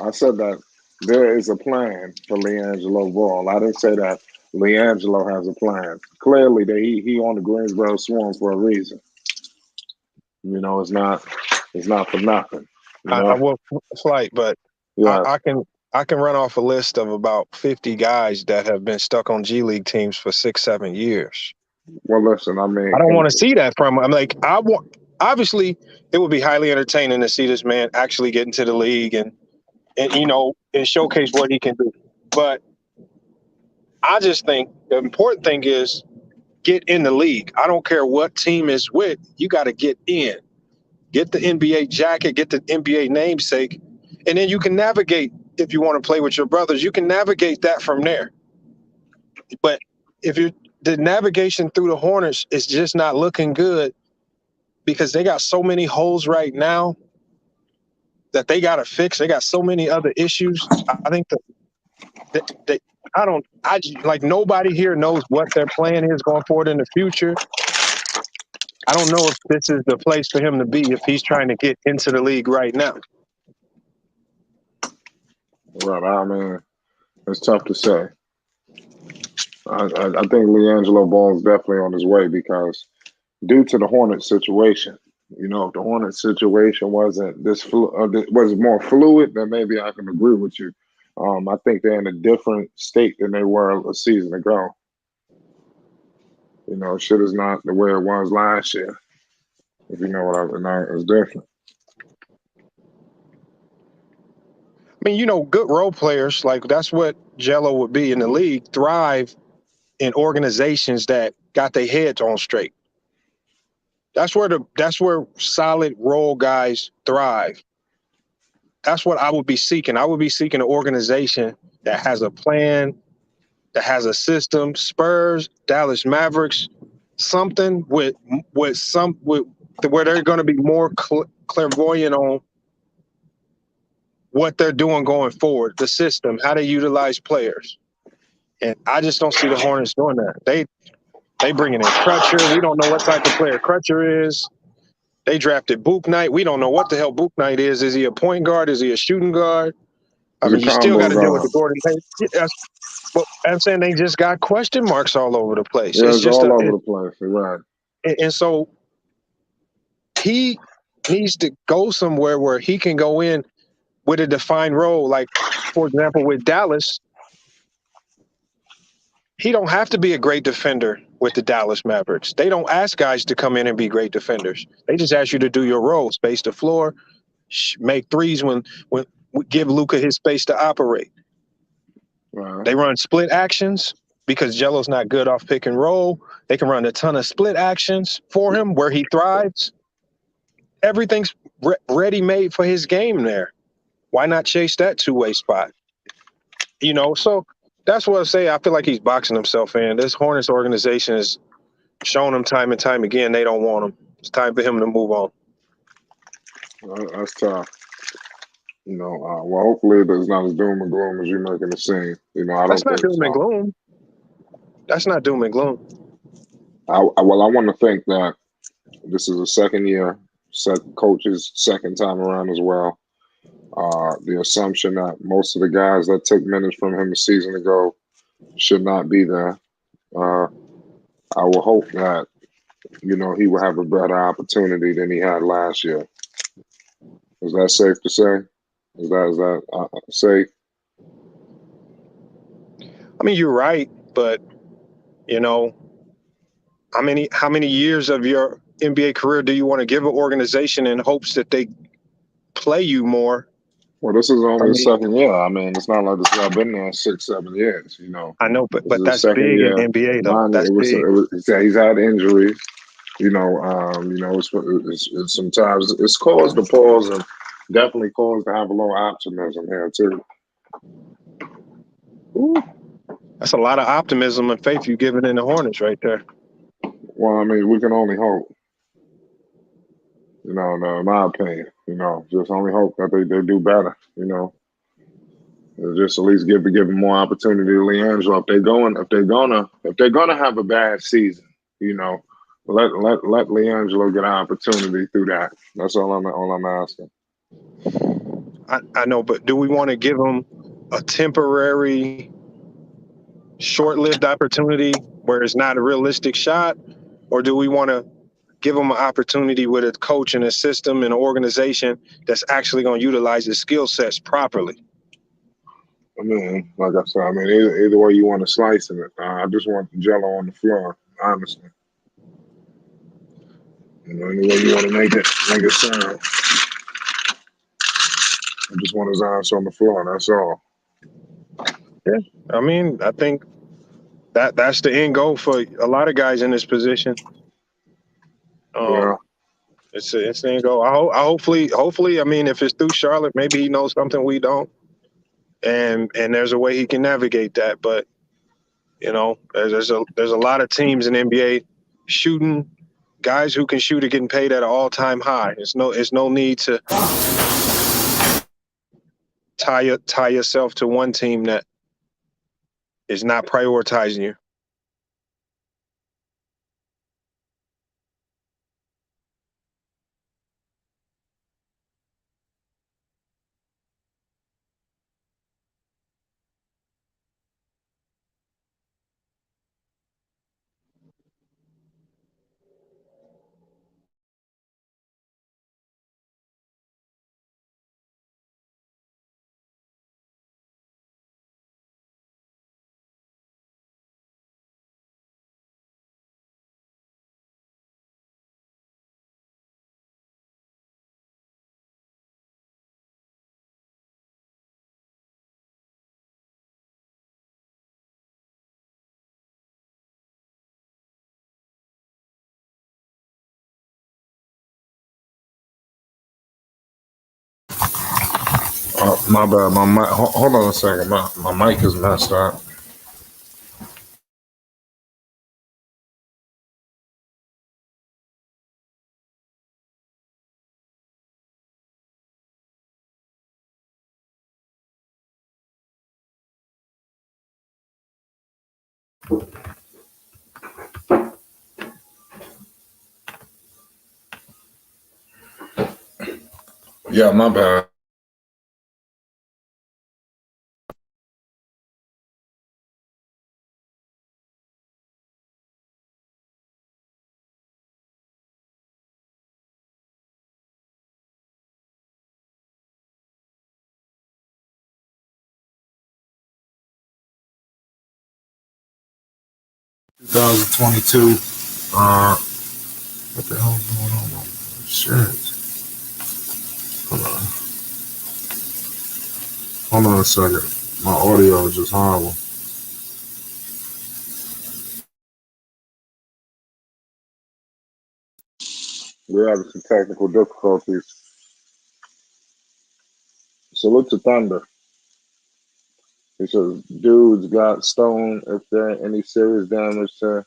I said that there is a plan for Liangelo Ball. I didn't say that Liangelo has a plan. Clearly, he on the Greensboro Swarm for a reason. It's not for nothing. I will flight, but yeah. I can run off a list of about 50 guys that have been stuck on G League teams for 6-7 years. Well, listen, I mean, I don't want to see that from him. I'm like, obviously it would be highly entertaining to see this man actually get into the league and and showcase what he can do. But I just think the important thing is get in the league. I don't care what team is with, you got to get in. Get the NBA jacket, get the NBA namesake, and then you can navigate if you want to play with your brothers. You can navigate that from there. But if the navigation through the Hornets is just not looking good because they got so many holes right now that they got to fix. They got so many other issues. I think that like nobody here knows what their plan is going forward in the future. I don't know if this is the place for him to be if he's trying to get into the league right now. Right. I mean, it's tough to say. I think Liangelo Ball is definitely on his way because due to the Hornets situation, if the Hornets situation wasn't was more fluid, then maybe I can agree with you. I think they're in a different state than they were a season ago. Shit is not the way it was last year. If you know what I mean, it's different. I mean, good role players, like that's what Jello would be in the league, thrive in organizations that got their heads on straight. That's where solid role guys thrive. That's what I would be seeking. I would be seeking an organization that has a plan, that has a system. Spurs, Dallas Mavericks, something with where they're going to be more clairvoyant on what they're doing going forward, the system, how they utilize players. And I just don't see the Hornets doing that. They bringing in Crutcher. We don't know what type of player Crutcher is. They drafted Book Knight. We don't know what the hell Book Knight is. Is he a point guard? Is he a shooting guard? I mean, you still got to deal with the Gordon Hayward. But I'm saying they just got question marks all over the place. Yeah, it's just all over the place. Right. And so he needs to go somewhere where he can go in with a defined role. Like, for example, with Dallas, he don't have to be a great defender with the Dallas Mavericks. They don't ask guys to come in and be great defenders. They just ask you to do your role, space the floor, make threes when give Luka his space to operate. Right. They run split actions because Jello's not good off pick and roll. They can run a ton of split actions for him where he thrives. Everything's ready-made for his game there. Why not chase that two-way spot? So that's what I say. I feel like he's boxing himself in. This Hornets organization has shown him time and time again they don't want him. It's time for him to move on. That's tough. Well, hopefully there's not as doom and gloom as you're making it seem. That's not doom and gloom. That's not doom and gloom. I want to think that this is a second year, coach's second time around as well. The assumption that most of the guys that took minutes from him a season ago should not be there. I will hope that, he will have a better opportunity than he had last year. Is that safe to say? Is that safe? I mean, you're right, but how many years of your NBA career do you want to give an organization in hopes that they play you more? Well, this is only the second year. I mean, it's not like this guy been there 6-7 years. I know, but that's big in NBA though. That's big. He's had injuries. It's sometimes it's caused to pause and definitely caused to have a little optimism here too. Ooh, that's a lot of optimism and faith you giving in the Hornets right there. Well, I mean, we can only hope. In my opinion, just only hope that they do better. Just at least give them more opportunity to Liangelo. If they're gonna have a bad season, let Liangelo get an opportunity through that. That's all I'm asking. I know, but do we want to give them a temporary, short-lived opportunity where it's not a realistic shot, or do we want to give them an opportunity with a coach and a system and an organization that's actually going to utilize his skill sets properly? I mean, like I said, either way you want to slice it. I just want Jello on the floor, honestly. Any way you want to make it sound. I just want his ass on the floor, and that's all. Yeah, I mean, I think that's the end goal for a lot of guys in this position. Yeah. It's the end goal. Hopefully, I mean, if it's through Charlotte, maybe he knows something we don't, and there's a way he can navigate that. But there's a lot of teams in the NBA shooting. Guys who can shoot are getting paid at an all-time high. It's no need to tie yourself to one team that is not prioritizing you. My bad. My mic. Hold on a second. My mic is messed up. Yeah, my bad. (2022). What the hell is going on? Shit. Hold on. Hold on a second. My audio is just horrible. We're having some technical difficulties. Salute to Thunder. He says, dudes got stoned. If there ain't any serious damage to,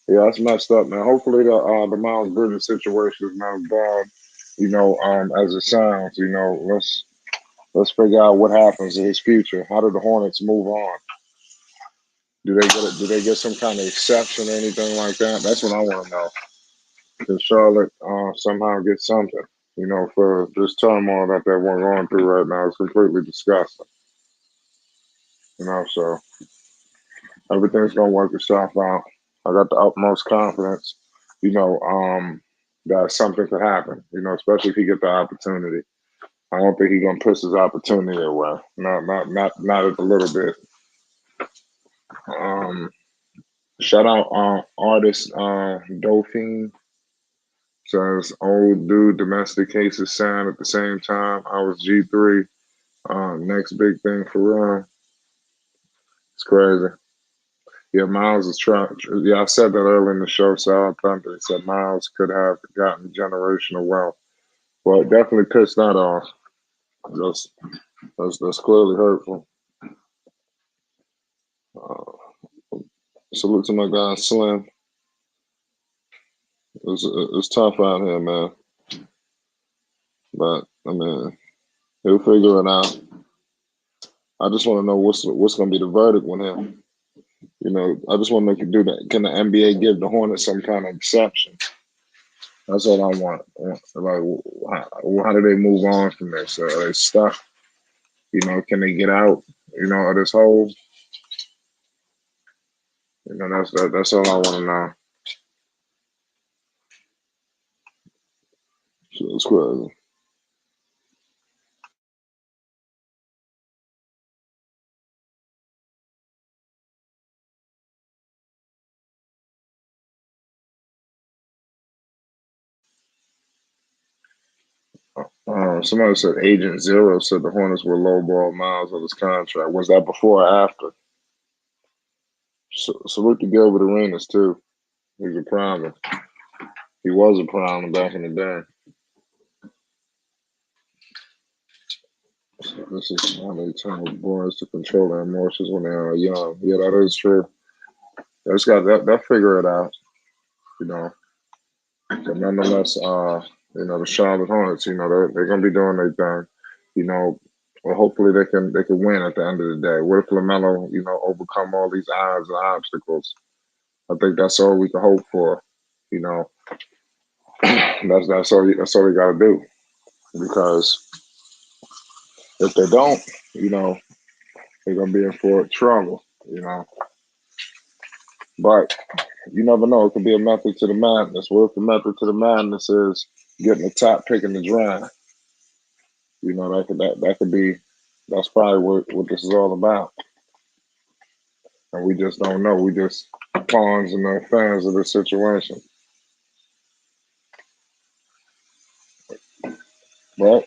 yeah, that's messed up, man. Hopefully the Miles Bridges situation is not as bad, as it sounds. Let's figure out what happens in his future. How do the Hornets move on? Do they get some kind of exception or anything like that? That's what I want to know. Can Charlotte somehow get something? For this turmoil that we're going through right now is completely disgusting. So everything's gonna work itself out. I got the utmost confidence, that something could happen, especially if he get the opportunity. I don't think he's gonna push his opportunity away. Not at a little bit. Shout out artist Dolphine says old dude domestic cases signed at the same time. I was G3. Next big thing for real. It's crazy. Yeah, Miles is trying. Yeah, I said that earlier in the show. So I Thunder he said Miles could have gotten generational wealth. Well, it definitely pissed that off. That's clearly hurtful. Salute to my guy Slim. It's tough out here, man. But I mean, he'll figure it out. I just want to know what's going to be the verdict with him. I just want to do that. Can the NBA give the Hornets some kind of exception? That's all I want. Like, how do they move on from this? Are they stuck? Can they get out? Of this hole? That's all I want to know. So it's crazy. Somebody said Agent Zero said the Hornets were lowball Miles on his contract. Was that before or after? Salute to Gilbert Arenas too. He's a problem. He was a problem back in the day. So this is how they tell boys to control their emotions when they are young. Yeah, that is true. That's got that. They'll figure it out. You know. But nonetheless, the Charlotte Hornets, they're gonna be doing their thing. Well, hopefully they can win at the end of the day. What if LaMelo, overcome all these odds and obstacles? I think that's all we can hope for. You know, that's all we got to do. Because if they don't, they're gonna be in for trouble. But you never know. It could be a method to the madness. What if the method to the madness is getting the top pick in the draft? That could be. That's probably what this is all about. And we just don't know. We just pawns and the fans of the situation. But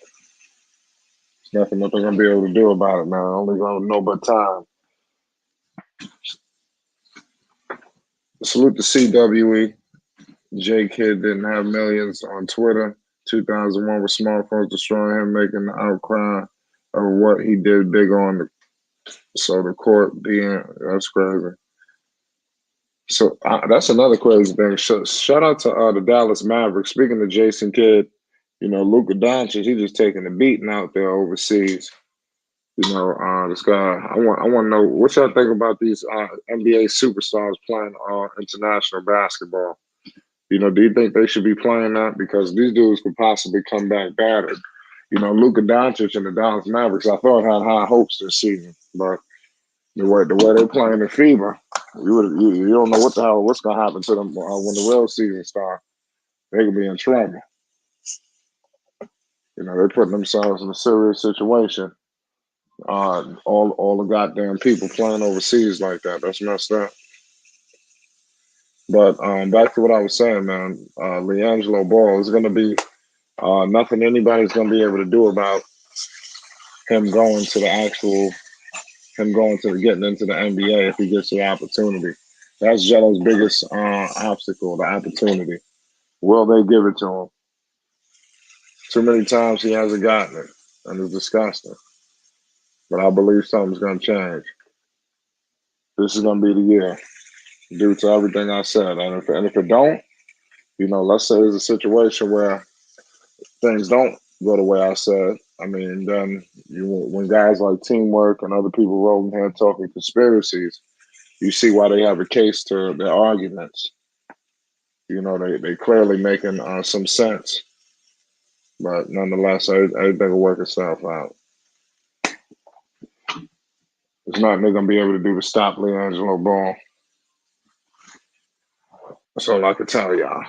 it's nothing that they're gonna be able to do about it, man. Only gonna know but time. Salute to CWE. J Kid didn't have millions on Twitter. 2001 with smartphones destroying him, making the outcry of what he did big on the court being that's crazy. So that's another crazy thing. Shout out to the Dallas Mavericks. Speaking of Jason Kidd, Luka Doncic, he's just taking the beating out there overseas. This guy. I want to know what y'all think about these NBA superstars playing international basketball. Do you think they should be playing that? Because these dudes could possibly come back battered. Luka Doncic and the Dallas Mavericks, I thought had high hopes this season, but the way they're playing in FIBA, you don't know what's gonna happen to them when the real season starts. They could be in trouble. They're putting themselves in a serious situation. All the goddamn people playing overseas like that. That's messed up. But back to what I was saying, man. Liangelo Ball is going to be nothing anybody's going to be able to do about him going to getting into the NBA if he gets the opportunity. That's Jello's biggest obstacle, the opportunity. Will they give it to him? Too many times he hasn't gotten it, and it's disgusting. But I believe something's going to change. This is going to be the year, due to everything I said. And if it don't, let's say there's a situation where things don't go the way I said. I mean, then when guys like Teamwork and other people rolling here talking conspiracies, you see why they have a case to their arguments. They clearly making some sense. But nonetheless, everything will work itself out. There's nothing they're going to be able to do to stop Liangelo Ball. That's all I can tell y'all.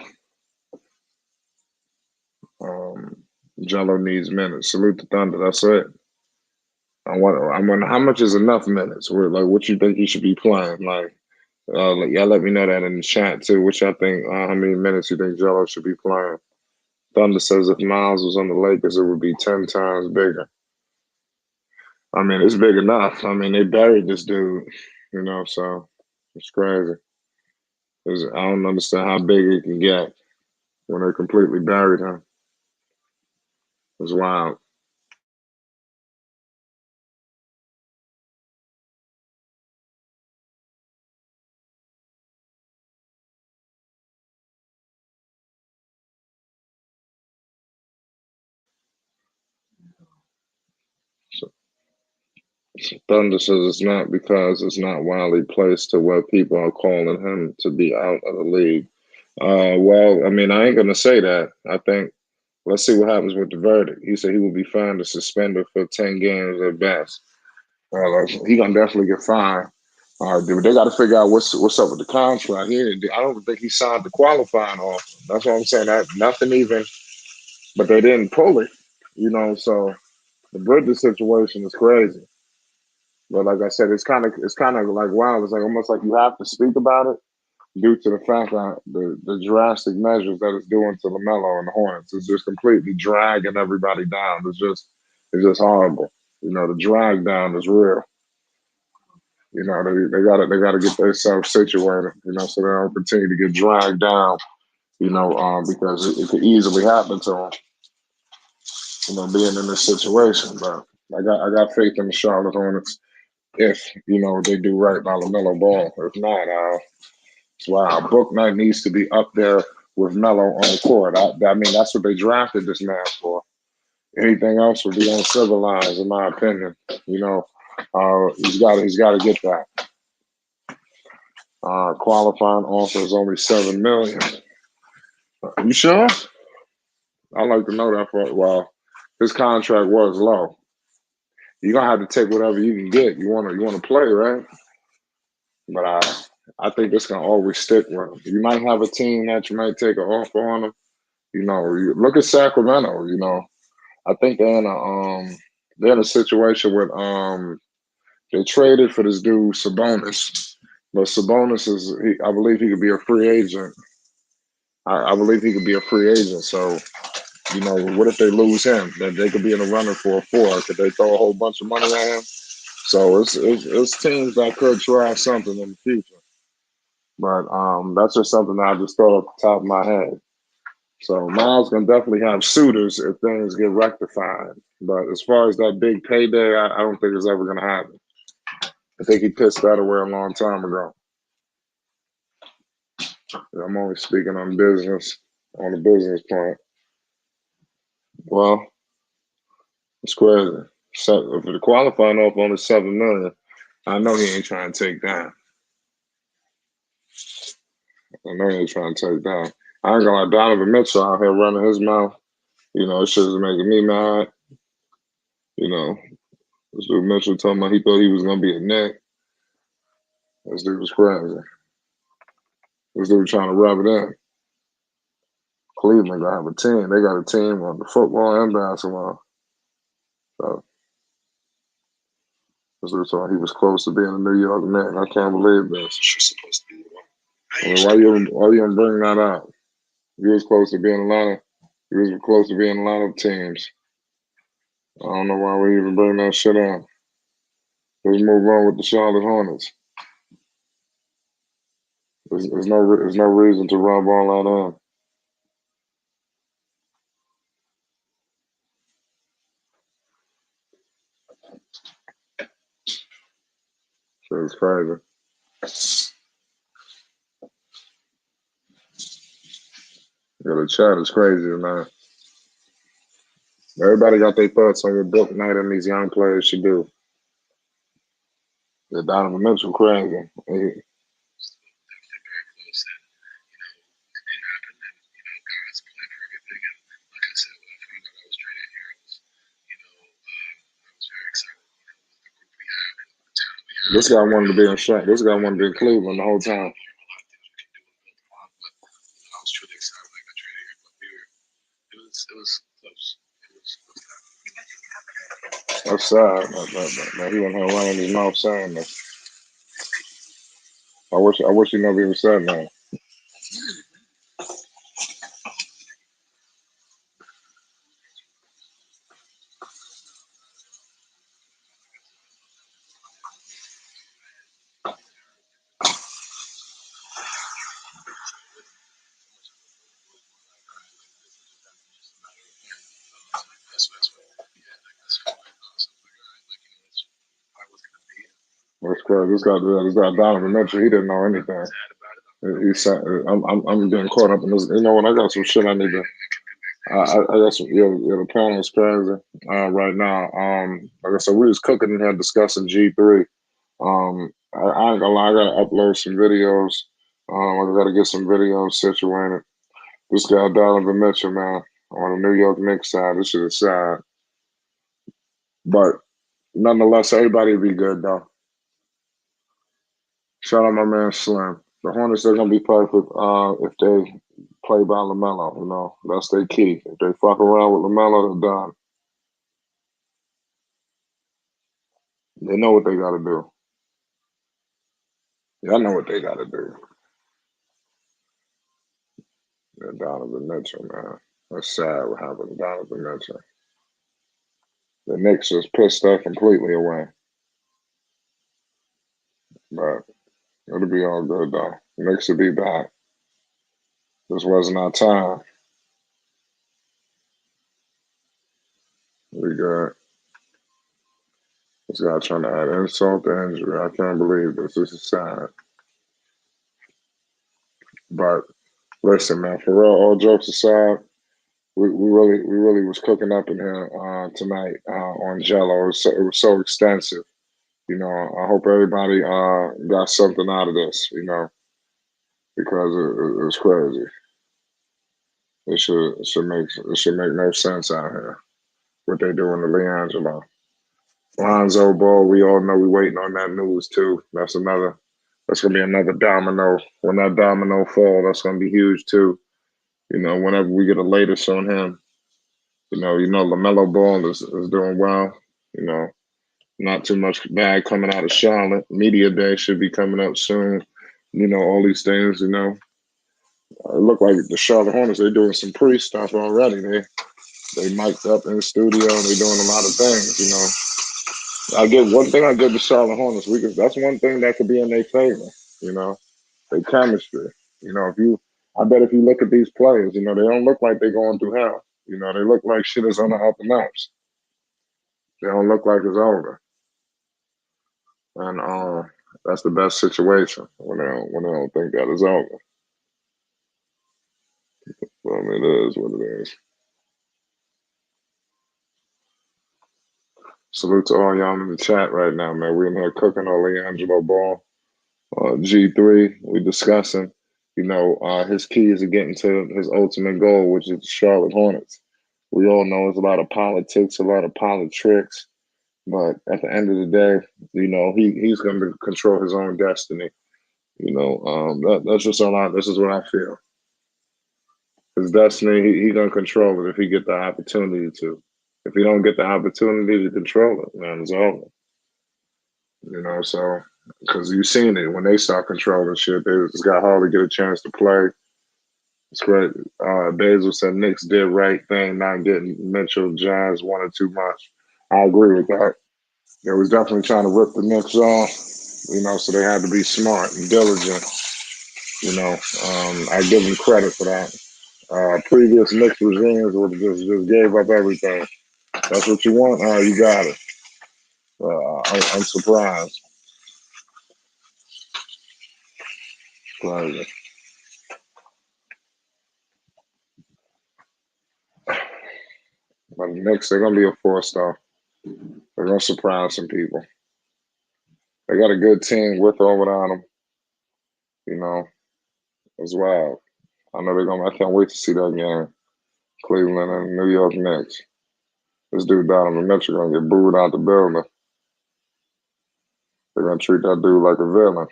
Jello needs minutes. Salute to Thunder. That's it. I wonder how much is enough minutes? What you think he should be playing? Y'all let me know that in the chat too. What y'all think? How many minutes you think Jello should be playing? Thunder says if Miles was on the Lakers, it would be 10 times bigger. I mean, it's big enough. I mean, they buried this dude, so it's crazy. I don't understand how big it can get when they completely buried him. It's wild. Thunder says it's not because it's not widely placed to where people are calling him to be out of the league. Well, I mean, I ain't gonna say that. I think let's see what happens with the verdict. He said he will be fined or suspended for 10 games at best. He gonna definitely get fined. They got to figure out what's up with the contract here. I don't think he signed the qualifying offer. That's what I'm saying. That nothing even, but they didn't pull it. So the Bridges situation is crazy. But like I said, it's kind of like wow. It's like almost like you have to speak about it, due to the fact that the drastic measures that it's doing to LaMelo and the Hornets. It's just completely dragging everybody down. It's just horrible. You know, the drag down is real. You know, they gotta get themselves situated. You know, so they don't continue to get dragged down. You know, because it could easily happen to them. You know, being in this situation. But I got faith in the Charlotte Hornets if they do right by LaMelo Ball. If not, that's why our book night needs to be up there with Melo on the court. I mean, that's what they drafted this man for. Anything else would be uncivilized, in my opinion. You know, he's got to get that. Qualifying offer is only $7 million. You sure? I'd like to know that for. Well, his contract was low. You're gonna have to take whatever you can get. You wanna play, right? But I think it's gonna always stick with him. You might have a team that you might take an offer on him. You know, you look at Sacramento. You know, I think they're in a situation with they traded for this dude Sabonis, but Sabonis I believe he could be a free agent. I believe he could be a free agent. So what if they lose him? Then they could be in the running for a four. Could they throw a whole bunch of money at him? So it's teams that could try something in the future. But that's just something that I just thought off the top of my head. So Miles can definitely have suitors if things get rectified. But as far as that big payday, I don't think it's ever going to happen. I think he pissed that away a long time ago. I'm only speaking on the business point. Well, it's crazy. So if the qualifying offer only $7 million, I know he ain't trying to take that. I know he ain't trying to take that. I ain't gonna lie, Donovan Mitchell out here running his mouth. It shit is making me mad. This dude Mitchell told me he thought he was gonna be a Knick. This dude was crazy. This dude trying to rub it in. Cleveland gonna have a team. They got a team on the football and basketball. So this dude told me he was close to being a New York Knick. I can't believe this. You're supposed to be the one. I mean, why you bring that up? You was close to being a lot of teams. I don't know why we even bring that shit up. Let's move on with the Charlotte Hornets. There's no reason to rub all that in. It's crazy. Yeah, the chat is crazy, man. Everybody got their thoughts on what book night and these young players should do. The Donovan Mitchell crazy. This guy wanted to be in Charlotte. This guy wanted to be in Cleveland the whole time. That's sad. He went here running his mouth saying that. I wish he never even said that. That's crazy. This guy Donovan Mitchell, he didn't know anything. He said, I'm getting caught up in this. You know what? I got some shit I need to. I got some. Yeah, the panel is crazy right now. Like I said, we was cooking in here discussing G3. I ain't gonna lie, I gotta upload some videos. I gotta get some videos situated. This guy Donovan Mitchell, man, on the New York Knicks side, this shit is sad. But nonetheless, everybody will be good though. Shout out my man Slim. The Hornets are gonna be perfect if they play by LaMelo. That's their key. If they fuck around with LaMelo, they're done. They know what they gotta do. Y'all know what they gotta do. Donovan Mitchell, man. That's sad what happened to Donovan Mitchell. The Knicks just pissed that completely away. But it'll be all good, though. The Knicks will be back. This wasn't our time. We good. This guy trying to add insult to injury. I can't believe this. This is sad. But listen, man, for real, all jokes aside, we really was cooking up in here tonight on Jello. It was so extensive. You know, I hope everybody got something out of this, you know, because it was crazy. It should make no sense out here what they doing to Liangelo. Liangelo Ball, we all know we waiting on that news too. That's gonna be another domino. When that domino fall, that's gonna be huge too. You know, whenever we get a latest on him, you know, LaMelo Ball is doing well. You know, not too much bad coming out of Charlotte. Media Day should be coming up soon. You know, all these things, you know. It look like the Charlotte Hornets, they're doing some pre-stuff already. They mic'd up in the studio and they're doing a lot of things, you know. I give one thing I give the Charlotte Hornets. That's one thing that could be in their favor, you know, their chemistry. You know, I bet if you look at these players, you know, they don't look like they're going through hell. You know, they look like shit is on the up and ups. They don't look like it's over. And that's the best situation when they don't think that is over. Well, I mean, it is what it is. Salute to all y'all in the chat right now, man. We're in here cooking on Liangelo Ball. G3, we discussing, you know, his keys to getting to his ultimate goal, which is the Charlotte Hornets. We all know it's a lot of politics, a lot of politics, but at the end of the day, you know, he's going to control his own destiny. You know, that's just this is what I feel. His destiny, he's going to control it if he get the opportunity to. If he don't get the opportunity to control it, man, it's over. You know, so, because you've seen it, when they start controlling shit, they just got hardly get a chance to play. It's great. Basil said Knicks did right thing, not getting Mitchell. Giants wanted too much. I agree with that. They was definitely trying to rip the Knicks off, you know, so they had to be smart and diligent. You know, I give them credit for that. Previous Knicks regimes would have just gave up everything. That's what you want? You got it. I'm surprised. Crazy. But the Knicks, they're going to be a 4-star. They're going to surprise some people. They got a good team with or without them. You know, as well. I know I can't wait to see that game. Cleveland and New York Knicks. This dude Donovan Mitchell going to get booed out the building. They're going to treat that dude like a villain.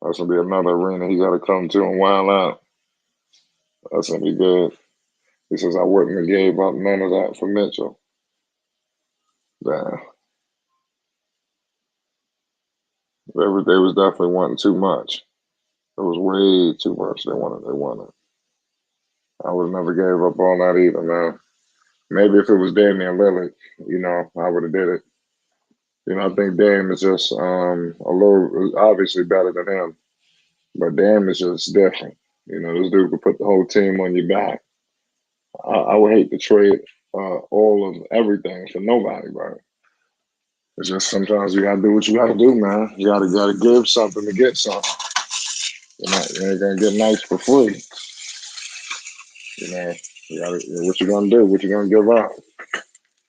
That's going to be another arena he got to come to and wild out. That's going to be good. He says, I wouldn't have gave up none of that for Mitchell. Damn. They was definitely wanting too much. It was way too much they wanted. I would have never gave up on that either, man. Maybe if it was Damian Lillard, you know, I would have did it. You know, I think Dame is just a little, obviously better than him. But Dame is just different. You know, this dude could put the whole team on your back. I would hate to trade all of everything for nobody, bro. It's just sometimes you gotta do what you gotta do, man. You gotta give something to get something. You ain't gonna get nice for free. You know, what you gonna do? What you gonna give up?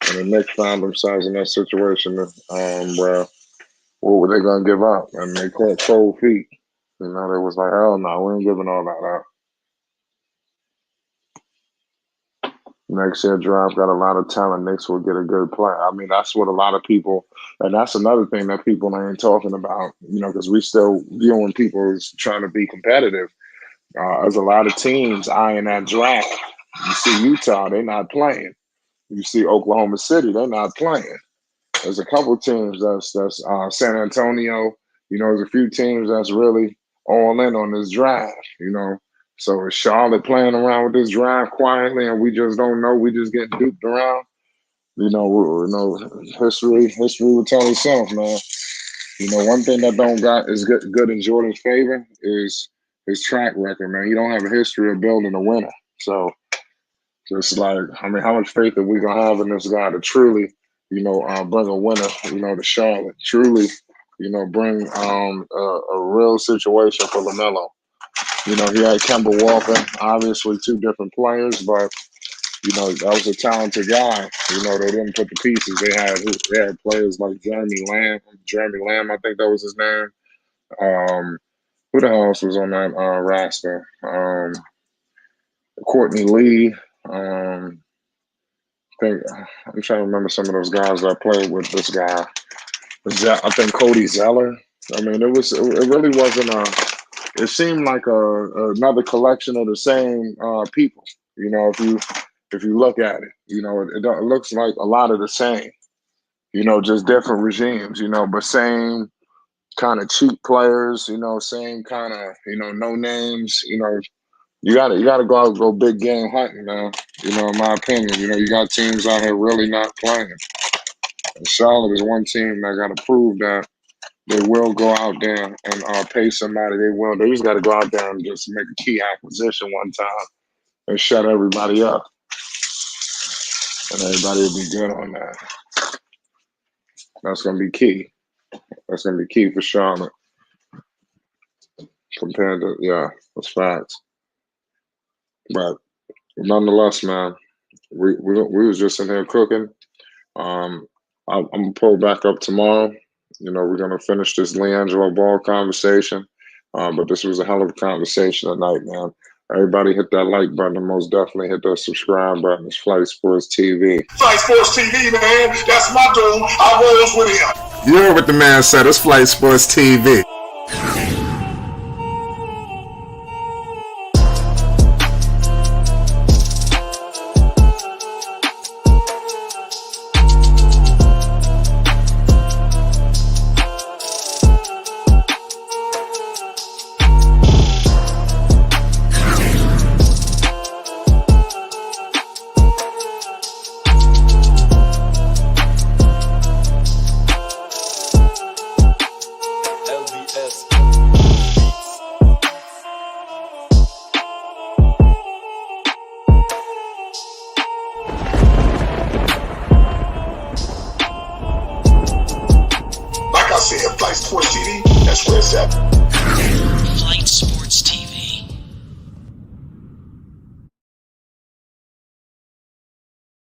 And the Knicks found themselves in that situation where what were they gonna give up? And they caught cold feet. You know, they was like, hell no, we ain't giving all that up. Next year draft got a lot of talent. Knicks will get a good player. I mean, that's what a lot of people, and that's another thing that people ain't talking about, you know, because we still viewing people as trying to be competitive. There's a lot of teams eyeing that draft. You see Utah, they're not playing. You see Oklahoma City, they're not playing. There's a couple teams that's San Antonio. You know, there's a few teams that's really all in on this draft, you know. So is Charlotte playing around with this draft quietly, and we just don't know? We just get duped around. History will tell itself, man. One thing that don't got is good in Jordan's favor is his track record, man. He don't have a history of building a winner. So just like, I mean, how much faith are we gonna have in this guy to truly, bring a winner, to Charlotte, truly, bring a real situation for LaMelo. He had Kemba Walker, obviously two different players, but that was a talented guy. They didn't put the pieces. They had players like Jeremy Lamb, I think that was his name. Who the hell else was on that roster? Courtney Lee. I'm trying to remember some of those guys that played with this guy. I think Cody Zeller. I mean, it really wasn't it seemed like another collection of the same people. If you look at it, it looks like a lot of the same. Just different regimes. But same kind of cheap players. Same kind of no names. You gotta go out and go big game hunting, man. In my opinion, you got teams out here really not playing. And Charlotte is one team that got to prove that they will go out there and pay somebody. They just got to go out there and just make a key acquisition one time and shut everybody up. And everybody will be good on that. That's going to be key. That's going to be key for Charlotte. Compared to, that's facts. But nonetheless, man, we was just in here cooking. I'm going to pull back up tomorrow. We're going to finish this Liangelo Ball conversation. But this was a hell of a conversation tonight, man. Everybody hit that like button and most definitely hit that subscribe button. It's Flight Sports TV. Flight Sports TV, man. That's my dude. I rolls with him. You heard what the man said. It's Flight Sports TV. Like I said, Flight Sports TV, that's where it's at.